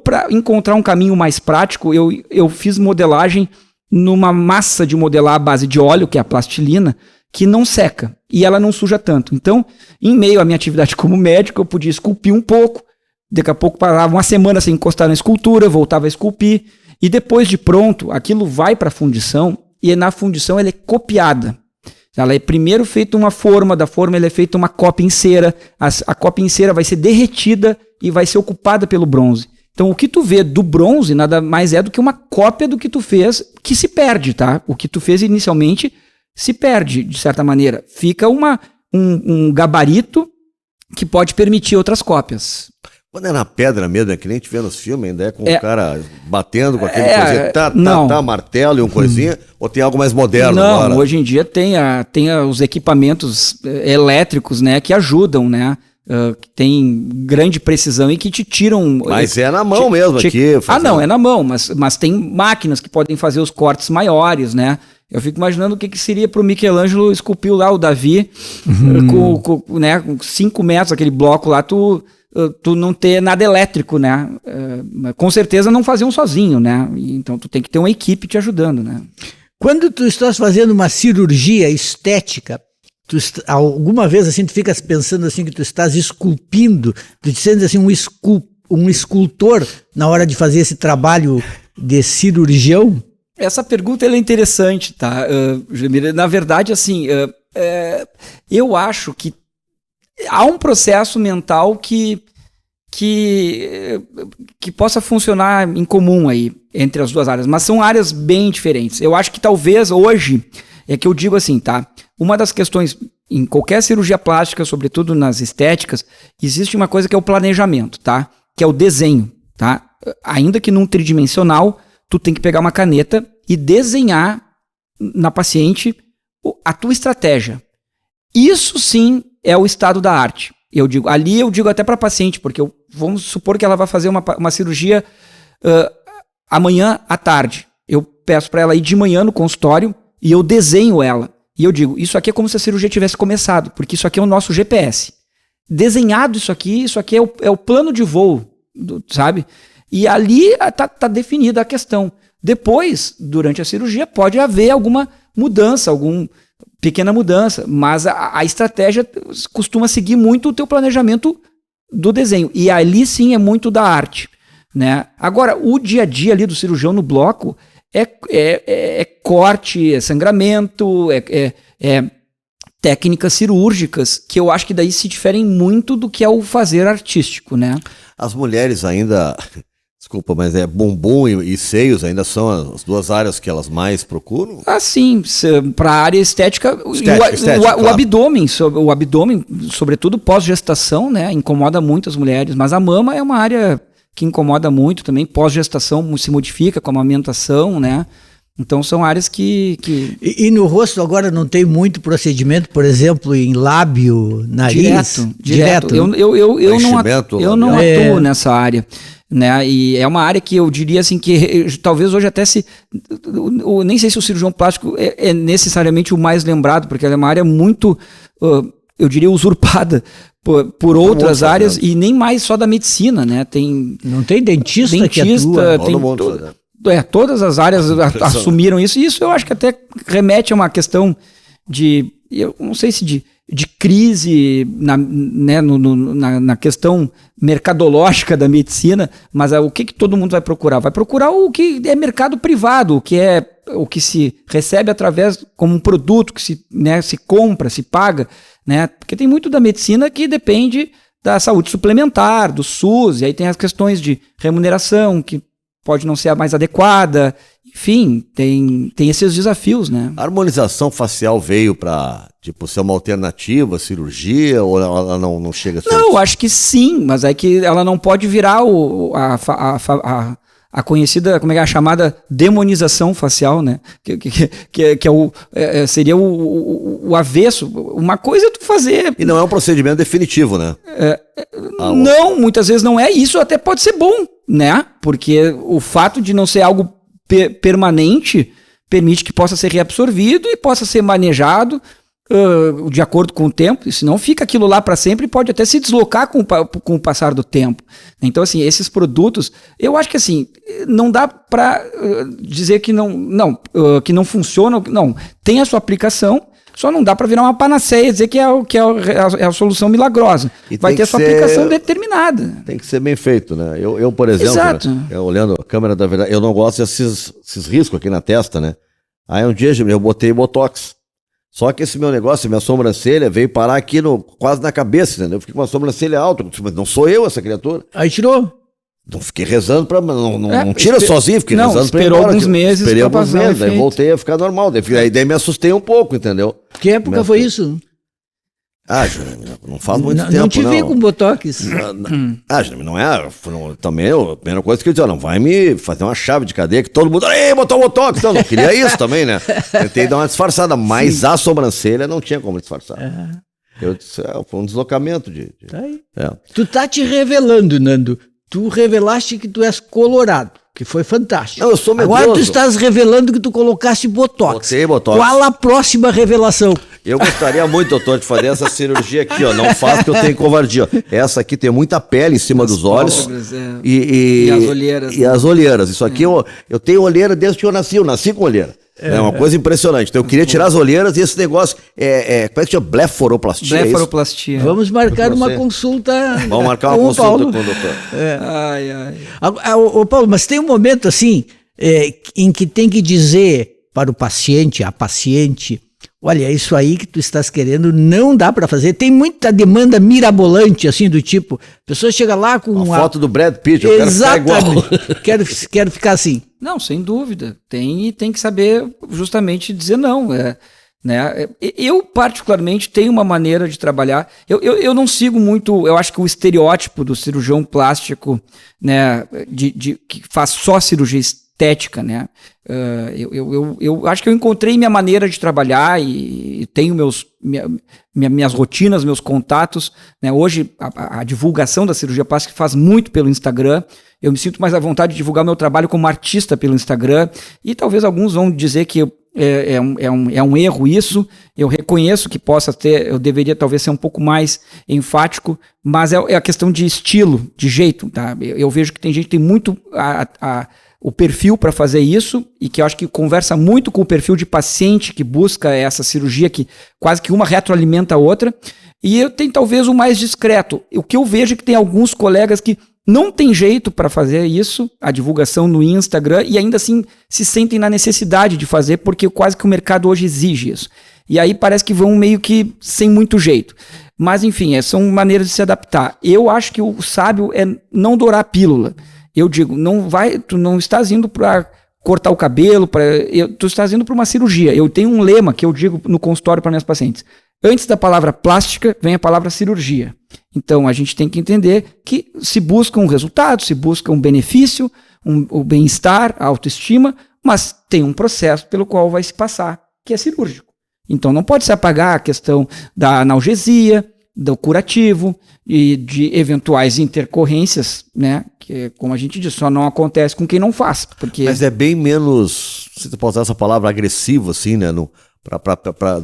para encontrar um caminho mais prático, eu fiz modelagem numa massa de modelar à base de óleo, que é a plastilina, que não seca e ela não suja tanto. Então, em meio à minha atividade como médico, eu podia esculpir um pouco, daqui a pouco parava uma semana sem encostar na escultura, voltava a esculpir, e depois de pronto, aquilo vai para a fundição, e na fundição ela é copiada. Ela é primeiro feita uma forma, da forma ela é feita uma cópia em cera, a cópia em cera vai ser derretida e vai ser ocupada pelo bronze. Então, o que tu vê do bronze nada mais é do que uma cópia do que tu fez, que se perde, tá? O que tu fez inicialmente se perde, de certa maneira. Fica um gabarito que pode permitir outras cópias. Quando é na pedra mesmo, é que nem a gente vê nos filmes, ainda é com o cara batendo com aquele coisinha, martelo e um coisinha, ou tem algo mais moderno agora? Não, hoje em dia tem os equipamentos elétricos, né, que ajudam, né, que tem grande precisão e que te tiram... Mas é na mão mesmo aqui. Não, é na mão, mas tem máquinas que podem fazer os cortes maiores, né. Eu fico imaginando o que seria para o Michelangelo esculpir lá o Davi com 5 metros, aquele bloco lá, tu não ter nada elétrico, né? Com certeza não faziam sozinho, né? Então tu tem que ter uma equipe te ajudando, né? Quando tu estás fazendo uma cirurgia estética, alguma vez assim tu ficas pensando assim que tu estás esculpindo, tu te sentes assim um escultor na hora de fazer esse trabalho de cirurgião? Essa pergunta ela é interessante, tá, Jamila? Na verdade, assim, eu acho que há um processo mental que possa funcionar em comum aí entre as duas áreas, mas são áreas bem diferentes. Eu acho que talvez hoje, é que eu digo assim, tá? Uma das questões em qualquer cirurgia plástica, sobretudo nas estéticas, existe uma coisa que é o planejamento, tá? Que é o desenho, tá? Ainda que num tridimensional, tu tem que pegar uma caneta e desenhar na paciente a tua estratégia. Isso sim é o estado da arte. Eu digo até para a paciente, porque vamos supor que ela vai fazer uma cirurgia amanhã à tarde. Eu peço para ela ir de manhã no consultório e eu desenho ela. E eu digo, isso aqui é como se a cirurgia tivesse começado, porque isso aqui é o nosso GPS. Desenhado isso aqui é o plano de voo, sabe? E ali tá definida a questão. Depois, durante a cirurgia, pode haver alguma mudança, alguma pequena mudança, mas a estratégia costuma seguir muito o teu planejamento do desenho. E ali sim é muito da arte, né? Agora, o dia a dia ali do cirurgião no bloco é corte, é sangramento, é técnicas cirúrgicas, que eu acho que daí se diferem muito do que é o fazer artístico, né? As mulheres ainda... Desculpa, mas bumbum e seios ainda são as duas áreas que elas mais procuram? Sim, para a área estética, claro. O abdômen, sobretudo pós-gestação, né, incomoda muito as mulheres, mas a mama é uma área que incomoda muito também, pós-gestação se modifica com a amamentação, né, então são áreas que... E no rosto agora não tem muito procedimento, por exemplo, em lábio, nariz? Direto. Eu não atuo nessa área. Né? E é uma área que eu diria assim que talvez hoje até nem sei se o cirurgião plástico é necessariamente o mais lembrado, porque ela é uma área muito, eu diria, usurpada por outras áreas e nem mais só da medicina, né? Não tem dentista que atua. Tem todas as áreas assumiram isso, e isso eu acho que até remete a uma questão eu não sei se de crise na questão mercadológica da medicina, mas o que todo mundo vai procurar? Vai procurar o que é mercado privado, o que se recebe através como um produto, que se compra, se paga, né? Porque tem muito da medicina que depende da saúde suplementar, do SUS, e aí tem as questões de remuneração, que pode não ser a mais adequada. Enfim, tem esses desafios, né? A harmonização facial veio para ser uma alternativa à cirurgia, ou ela não chega a ser... Não, acho que sim, mas é que ela não pode virar a conhecida, como é que é a chamada demonização facial, né? Seria o avesso. Uma coisa é tu fazer... E não é um procedimento definitivo, né? Não, muitas vezes não é. Isso até pode ser bom, né? Porque o fato de não ser algo permanente permite que possa ser reabsorvido e possa ser manejado de acordo com o tempo, e senão fica aquilo lá para sempre e pode até se deslocar com o passar do tempo. Então, assim, esses produtos, eu acho que assim, não dá para dizer que que não funciona, não, tem a sua aplicação, só não dá para virar uma panaceia e dizer que é a solução milagrosa. Vai ter a sua aplicação determinada. Tem que ser bem feito, né? Eu por exemplo, olhando a câmera da verdade, eu não gosto desses riscos aqui na testa, né? Aí um dia eu botei Botox. Só que esse meu negócio, minha sobrancelha, veio parar aqui quase na cabeça, entendeu? Eu fiquei com uma sobrancelha alta, mas não sou eu essa criatura. Aí tirou? Então fiquei rezando não tira sozinho, fiquei rezando pra ir embora. Esperei alguns meses, daí voltei a ficar normal. Daí me assustei um pouco, entendeu? Que época foi isso? Não faz muito tempo, não. Não te vi com Botox. Não é... Também a primeira coisa que eu disse, não vai me fazer uma chave de cadeia que todo mundo... botou Botox! Então, não queria isso também, né? Tentei dar uma disfarçada, mas a sobrancelha não tinha como disfarçar. Eu disse, foi um deslocamento Tá aí. Tu tá te revelando, Nando. Tu revelaste que tu és colorado, que foi fantástico. Não, eu sou medroso. Agora tu estás revelando que tu colocaste Botox. Botei Botox. Qual a próxima revelação? Eu gostaria muito, doutor, de fazer essa cirurgia aqui, ó. Não faço porque eu tenho covardia, ó. Essa aqui tem muita pele em cima dos olhos. E as olheiras. E as olheiras. Isso aqui eu tenho olheira desde que eu nasci com olheira. É uma coisa impressionante. Então eu queria tirar as olheiras e esse negócio, como é que chama? Blefaroplastia? Blefaroplastia. Vamos marcar uma consulta. Vamos marcar uma com o consulta Paulo. com o doutor. Ô, Paulo, mas tem um momento assim, em que tem que dizer para o paciente, a paciente, olha, isso aí que tu estás querendo não dá para fazer. Tem muita demanda mirabolante, assim, do tipo, a pessoa chega lá com uma foto do Brad Pitt, eu exatamente, quero ficar igual. quero ficar assim. Não, sem dúvida. Tem que saber justamente dizer não. Né? Eu, particularmente, tenho uma maneira de trabalhar. Eu não sigo muito, eu acho que o estereótipo do cirurgião plástico, né, que faz só cirurgia estética, né? Eu acho que eu encontrei minha maneira de trabalhar e tenho minhas rotinas, meus contatos, né? Hoje a divulgação da cirurgia plástica faz muito pelo Instagram. Eu me sinto mais à vontade de divulgar meu trabalho como artista pelo Instagram, e talvez alguns vão dizer que é um erro isso. Eu reconheço que eu deveria talvez ser um pouco mais enfático, mas é a questão de estilo, de jeito, tá? Eu vejo que tem gente que tem muito o perfil para fazer isso, e que eu acho que conversa muito com o perfil de paciente que busca essa cirurgia, que quase que uma retroalimenta a outra, e eu tenho talvez o mais discreto. O que eu vejo é que tem alguns colegas que não tem jeito para fazer isso, a divulgação no Instagram, e ainda assim se sentem na necessidade de fazer, porque quase que o mercado hoje exige isso. E aí parece que vão meio que sem muito jeito. Mas enfim, são maneiras de se adaptar. Eu acho que o sábio é não dourar a pílula. Eu digo, tu não estás indo para cortar o cabelo, tu estás indo para uma cirurgia. Eu tenho um lema que eu digo no consultório para minhas pacientes. Antes da palavra plástica, vem a palavra cirurgia. Então, a gente tem que entender que se busca um resultado, se busca um benefício, o bem-estar, a autoestima, mas tem um processo pelo qual vai se passar, que é cirúrgico. Então, não pode se apagar a questão da analgesia, do curativo e de eventuais intercorrências, né? Que, como a gente diz, só não acontece com quem não faz. Porque... Mas é bem menos, se você pode usar essa palavra, agressivo, assim, né?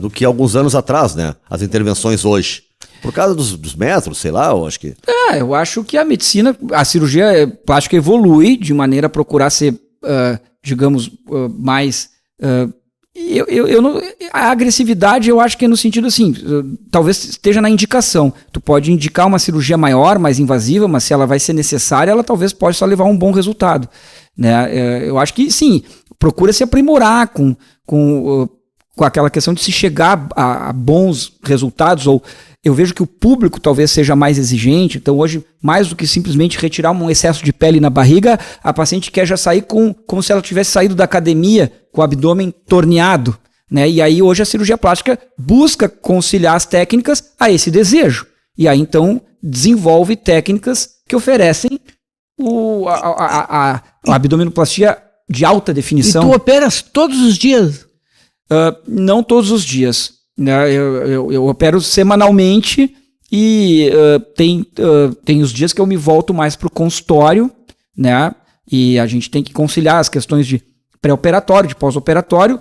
Do que alguns anos atrás, né? As intervenções hoje. Por causa dos métodos, sei lá, eu acho que... eu acho que a cirurgia plástica evolui de maneira a procurar ser, digamos, mais... a agressividade eu acho que é no sentido assim, talvez esteja na indicação. Tu pode indicar uma cirurgia maior, mais invasiva, mas se ela vai ser necessária, ela talvez possa só levar um bom resultado, né? Eu acho que sim, procura se aprimorar com aquela questão de se chegar a bons resultados, ou eu vejo que o público talvez seja mais exigente. Então hoje, mais do que simplesmente retirar um excesso de pele na barriga, a paciente quer já sair como se ela tivesse saído da academia com o abdômen torneado, né? E aí hoje a cirurgia plástica busca conciliar as técnicas a esse desejo. E aí então desenvolve técnicas que oferecem a abdominoplastia de alta definição. E tu operas todos os dias? Não todos os dias, né? Eu opero semanalmente, e tem os dias que eu me volto mais para o consultório, né? E a gente tem que conciliar as questões de pré-operatório, de pós-operatório.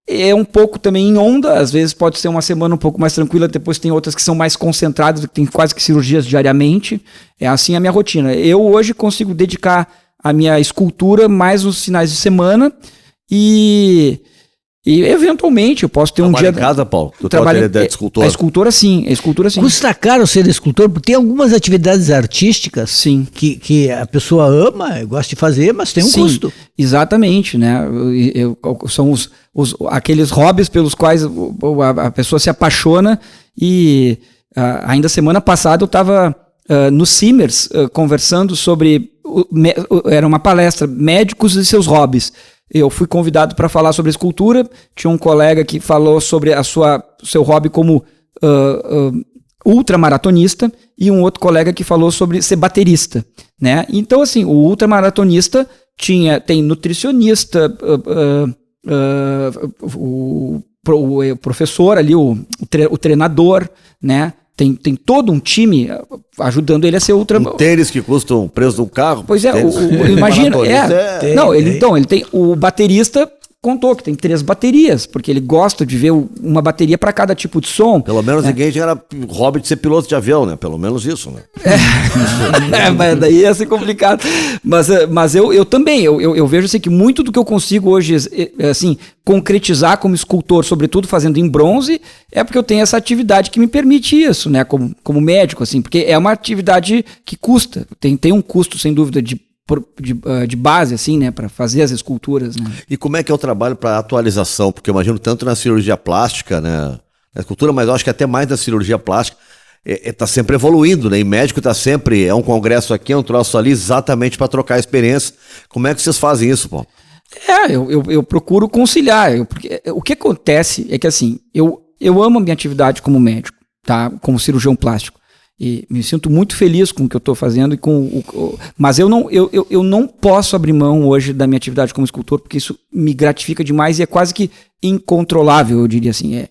É um pouco também em onda, às vezes pode ser uma semana um pouco mais tranquila, depois tem outras que são mais concentradas, que tem quase que cirurgias diariamente. É assim a minha rotina. Eu hoje consigo dedicar a minha escultura mais nos finais de semana, e eventualmente eu posso ter um dia... em casa, Paulo? Tu trabalho de escultor? A escultura sim. Custa caro ser escultor? Porque tem algumas atividades artísticas, sim, que a pessoa ama, gosta de fazer, mas tem um custo. Exatamente, né? São aqueles hobbies pelos quais a pessoa se apaixona. E ainda semana passada eu estava no Simers conversando sobre... Era uma palestra, médicos e seus hobbies. Eu fui convidado para falar sobre escultura. Tinha um colega que falou sobre seu hobby como ultramaratonista, e um outro colega que falou sobre ser baterista, né? Então, assim, o ultramaratonista tem nutricionista, o professor ali, o treinador, né? Tem todo um time ajudando ele a ser tênis que custam o preço de um carro. Pois é, imagina. Ele tem o baterista, contou que tem 3 baterias, porque ele gosta de ver uma bateria para cada tipo de som. Pelo menos ninguém já era hobby de ser piloto de avião, né? Pelo menos isso, né? Mas daí ia ser complicado. Mas eu também, eu vejo assim, que muito do que eu consigo hoje assim, concretizar como escultor, sobretudo fazendo em bronze, é porque eu tenho essa atividade que me permite isso, né? Como médico, assim, porque é uma atividade que custa, tem um custo, sem dúvida, de base, assim, né, para fazer as esculturas, né? E como é que é o trabalho para atualização? Porque eu imagino tanto na cirurgia plástica, né, na escultura, mas eu acho que até mais na cirurgia plástica, tá sempre evoluindo, né? E médico tá sempre, é um congresso aqui, é um troço ali, exatamente para trocar experiência. Como é que vocês fazem isso, Paulo? Eu procuro conciliar, porque o que acontece é que, assim, eu amo a minha atividade como médico, tá? Como cirurgião plástico. E me sinto muito feliz com o que eu estou fazendo, mas eu não posso abrir mão hoje da minha atividade como escultor, porque isso me gratifica demais e é quase que incontrolável, eu diria assim, é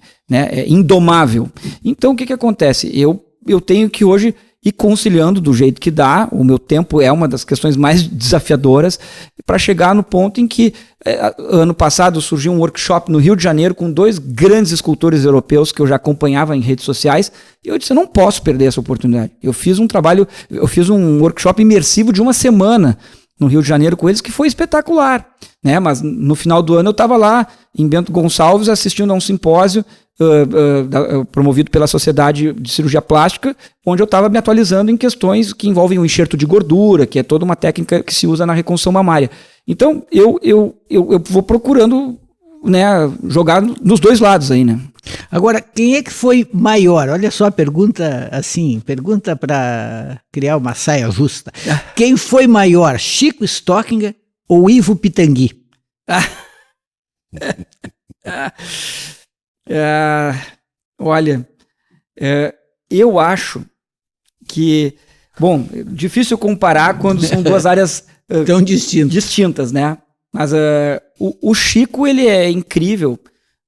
indomável. Então o que acontece? Eu tenho que hoje ir conciliando do jeito que dá, o meu tempo é uma das questões mais desafiadoras, para chegar no ponto em que, ano passado, surgiu um workshop no Rio de Janeiro com 2 grandes escultores europeus que eu já acompanhava em redes sociais, e eu disse, eu não posso perder essa oportunidade. Eu fiz um workshop imersivo de 1 semana no Rio de Janeiro com eles, que foi espetacular, né? Mas no final do ano eu estava lá em Bento Gonçalves assistindo a um simpósio promovido pela Sociedade de Cirurgia Plástica, onde eu estava me atualizando em questões que envolvem o enxerto de gordura, que é toda uma técnica que se usa na reconstrução mamária. Então, eu vou procurando, né, jogar nos 2 lados aí, né? Agora, quem é que foi maior? Olha só a pergunta assim, pergunta para criar uma saia justa. Quem foi maior, Chico Stockinger ou Ivo Pitangui? Olha, eu acho que, bom, difícil comparar quando são 2 áreas tão distintas, né? Mas o Chico, ele é incrível,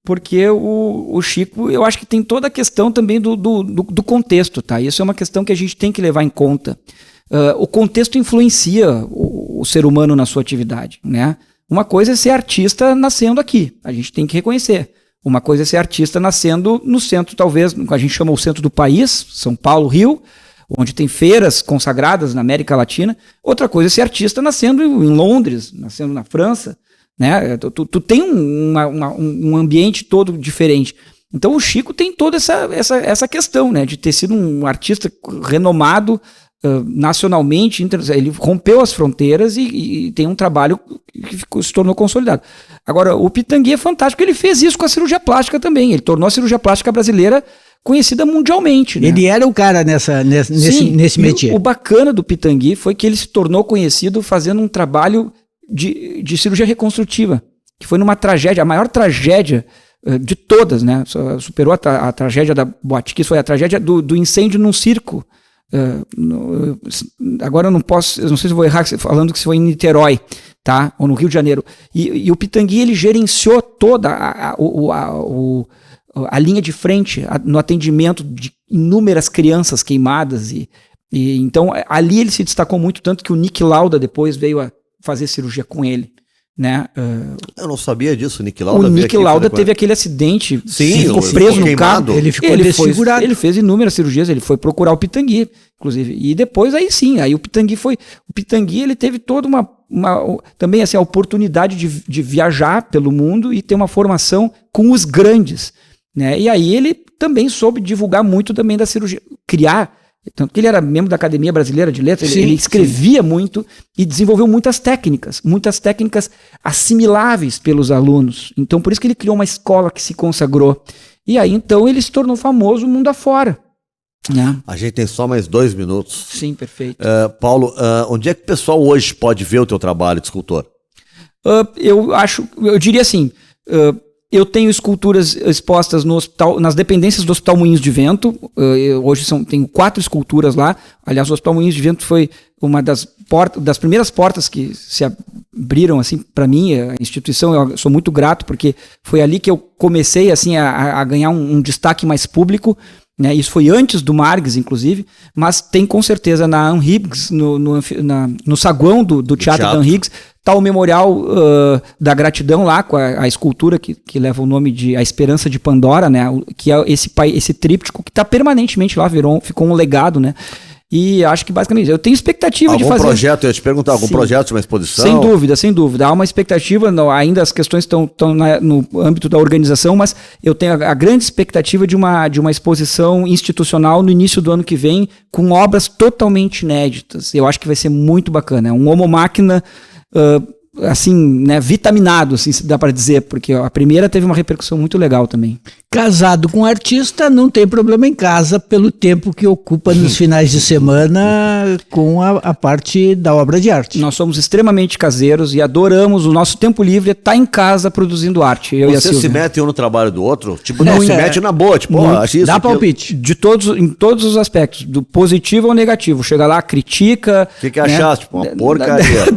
porque o Chico, eu acho que tem toda a questão também do contexto, tá? Isso é uma questão que a gente tem que levar em conta. O contexto influencia o ser humano na sua atividade, né? Uma coisa é ser artista nascendo aqui, a gente tem que reconhecer. Uma coisa é ser artista nascendo no centro, talvez, a gente chama o centro do país, São Paulo, Rio, onde tem feiras consagradas na América Latina. Outra coisa é ser artista nascendo em Londres, nascendo na França, né? Tu tem um ambiente todo diferente. Então o Chico tem toda essa questão, né, de ter sido um artista renomado nacionalmente, ele rompeu as fronteiras e tem um trabalho que se tornou consolidado. Agora, o Pitangui é fantástico, ele fez isso com a cirurgia plástica também, ele tornou a cirurgia plástica brasileira conhecida mundialmente, né? Ele era o cara nesse métier. O bacana do Pitangui foi que ele se tornou conhecido fazendo um trabalho de cirurgia reconstrutiva, que foi numa tragédia, a maior tragédia de todas, né? Superou a tragédia da Boate Kiss, foi a tragédia do incêndio num circo. Agora eu não sei se eu vou errar falando que se foi em Niterói, tá? Ou no Rio de Janeiro. E o Pitangui, ele gerenciou toda a linha de frente no atendimento de inúmeras crianças queimadas e então ali ele se destacou muito, tanto que o Nick Lauda depois veio a fazer cirurgia com ele, né? Eu não sabia disso. O Nick Lauda teve aquele acidente, ficou preso no carro, ele ficou desfigurado. Ele fez inúmeras cirurgias, ele foi procurar o Pitangui, inclusive, e depois aí o Pitangui ele teve toda uma também assim, a oportunidade de viajar pelo mundo e ter uma formação com os grandes, né? E aí ele também soube divulgar muito também da cirurgia, criar. Tanto que ele era membro da Academia Brasileira de Letras, ele escrevia muito e desenvolveu muitas técnicas assimiláveis pelos alunos. Então, por isso que ele criou uma escola que se consagrou. E aí, então, ele se tornou famoso mundo afora. Né? A gente tem só mais 2 minutos. Sim, perfeito. Paulo, onde é que o pessoal hoje pode ver o teu trabalho de escultor? Eu diria assim... Eu tenho esculturas expostas no hospital, nas dependências do Hospital Moinhos de Vento. Hoje tenho 4 esculturas lá. Aliás, o Hospital Moinhos de Vento foi uma das primeiras portas que se abriram assim para mim, a instituição. Eu sou muito grato porque foi ali que eu comecei assim a ganhar um destaque mais público. Né? Isso foi antes do Margs, inclusive, mas tem com certeza na Anne Higgs, no saguão do Teatro da Anne Higgs, Está o memorial da gratidão lá, com a escultura que leva o nome de A Esperança de Pandora, né? Que é esse tríptico que está permanentemente lá, ficou um legado, né? E acho que basicamente eu tenho expectativa de fazer. Algum projeto, eu ia te perguntar, algum Sim. projeto de uma exposição? Sem dúvida. Há uma expectativa, ainda as questões estão no âmbito da organização, mas eu tenho a grande expectativa de uma exposição institucional no início do ano que vem, com obras totalmente inéditas. Eu acho que vai ser muito bacana. É um homo máquina, assim, né, vitaminado, assim, se dá para dizer, porque a primeira teve uma repercussão muito legal também. Casado com artista, não tem problema em casa pelo tempo que ocupa nos finais de semana com a parte da obra de arte. Nós somos extremamente caseiros e adoramos o nosso tempo livre estar em casa produzindo arte. Eu e a Você se Silvia. mete um no trabalho do outro? Tipo, não, se mete na boa, tipo, acho isso. Dá aquilo. palpite. Em todos os aspectos, do positivo ao negativo. Chega lá, critica. O que achaste? Tipo, uma porcaria.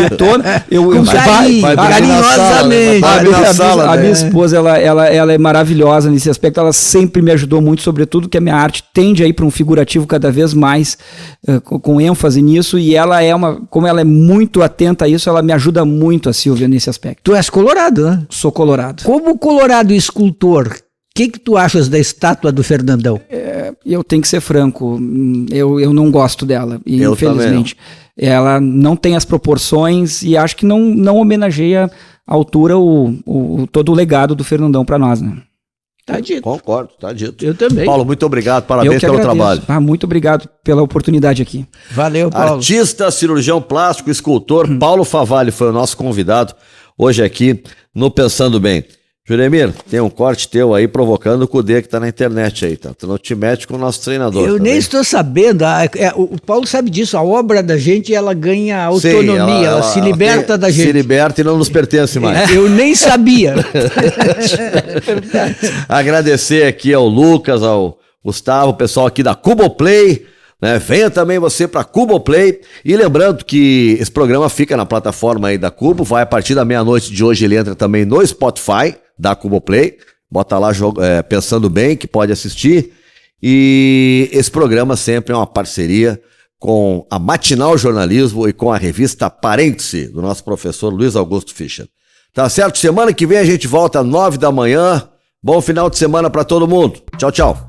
Detona. Com carinho, carinhosamente. Vai abrir na sala, a minha né? esposa, ela é maravilhosa nesse aspecto. Ela sempre me ajudou muito, sobretudo que a minha arte tende a ir para um figurativo cada vez mais com ênfase nisso. E ela como ela é muito atenta a isso, ela me ajuda muito, a Silvia, nesse aspecto. Tu és colorado, né? Sou colorado. Como colorado escultor, o que tu achas da estátua do Fernandão? Eu tenho que ser franco, eu não gosto dela, Eu infelizmente. Ela não tem as proporções e acho que não homenageia à altura todo o legado do Fernandão para nós, né? Tá dito. Concordo, tá dito. Eu também. Paulo, muito obrigado, Eu parabéns que pelo agradeço. trabalho. Muito obrigado pela oportunidade aqui. Valeu, Paulo. Artista, cirurgião plástico, escultor, Paulo Favalli foi o nosso convidado hoje aqui no Pensando Bem. Juremir, tem um corte teu aí provocando o Cudê que tá na internet aí, tá? Tu não te mete com o nosso treinador. Eu também. nem estou sabendo, o Paulo sabe disso, a obra da gente, ela ganha autonomia, Sim, ela se liberta da gente. Se liberta e não nos pertence mais. Eu nem sabia. Agradecer aqui ao Lucas, ao Gustavo, o pessoal aqui da Cuboplay, né? Venha também você para Cuboplay. E lembrando que esse programa fica na plataforma aí da Cubo, vai a partir da meia-noite de hoje, ele entra também no Spotify da Cuboplay. Bota lá Pensando Bem, que pode assistir. E esse programa sempre é uma parceria com a Matinal Jornalismo e com a revista Parêntese, do nosso professor Luiz Augusto Fischer. Tá certo? Semana que vem a gente volta às 9 da manhã. Bom final de semana para todo mundo. Tchau, tchau.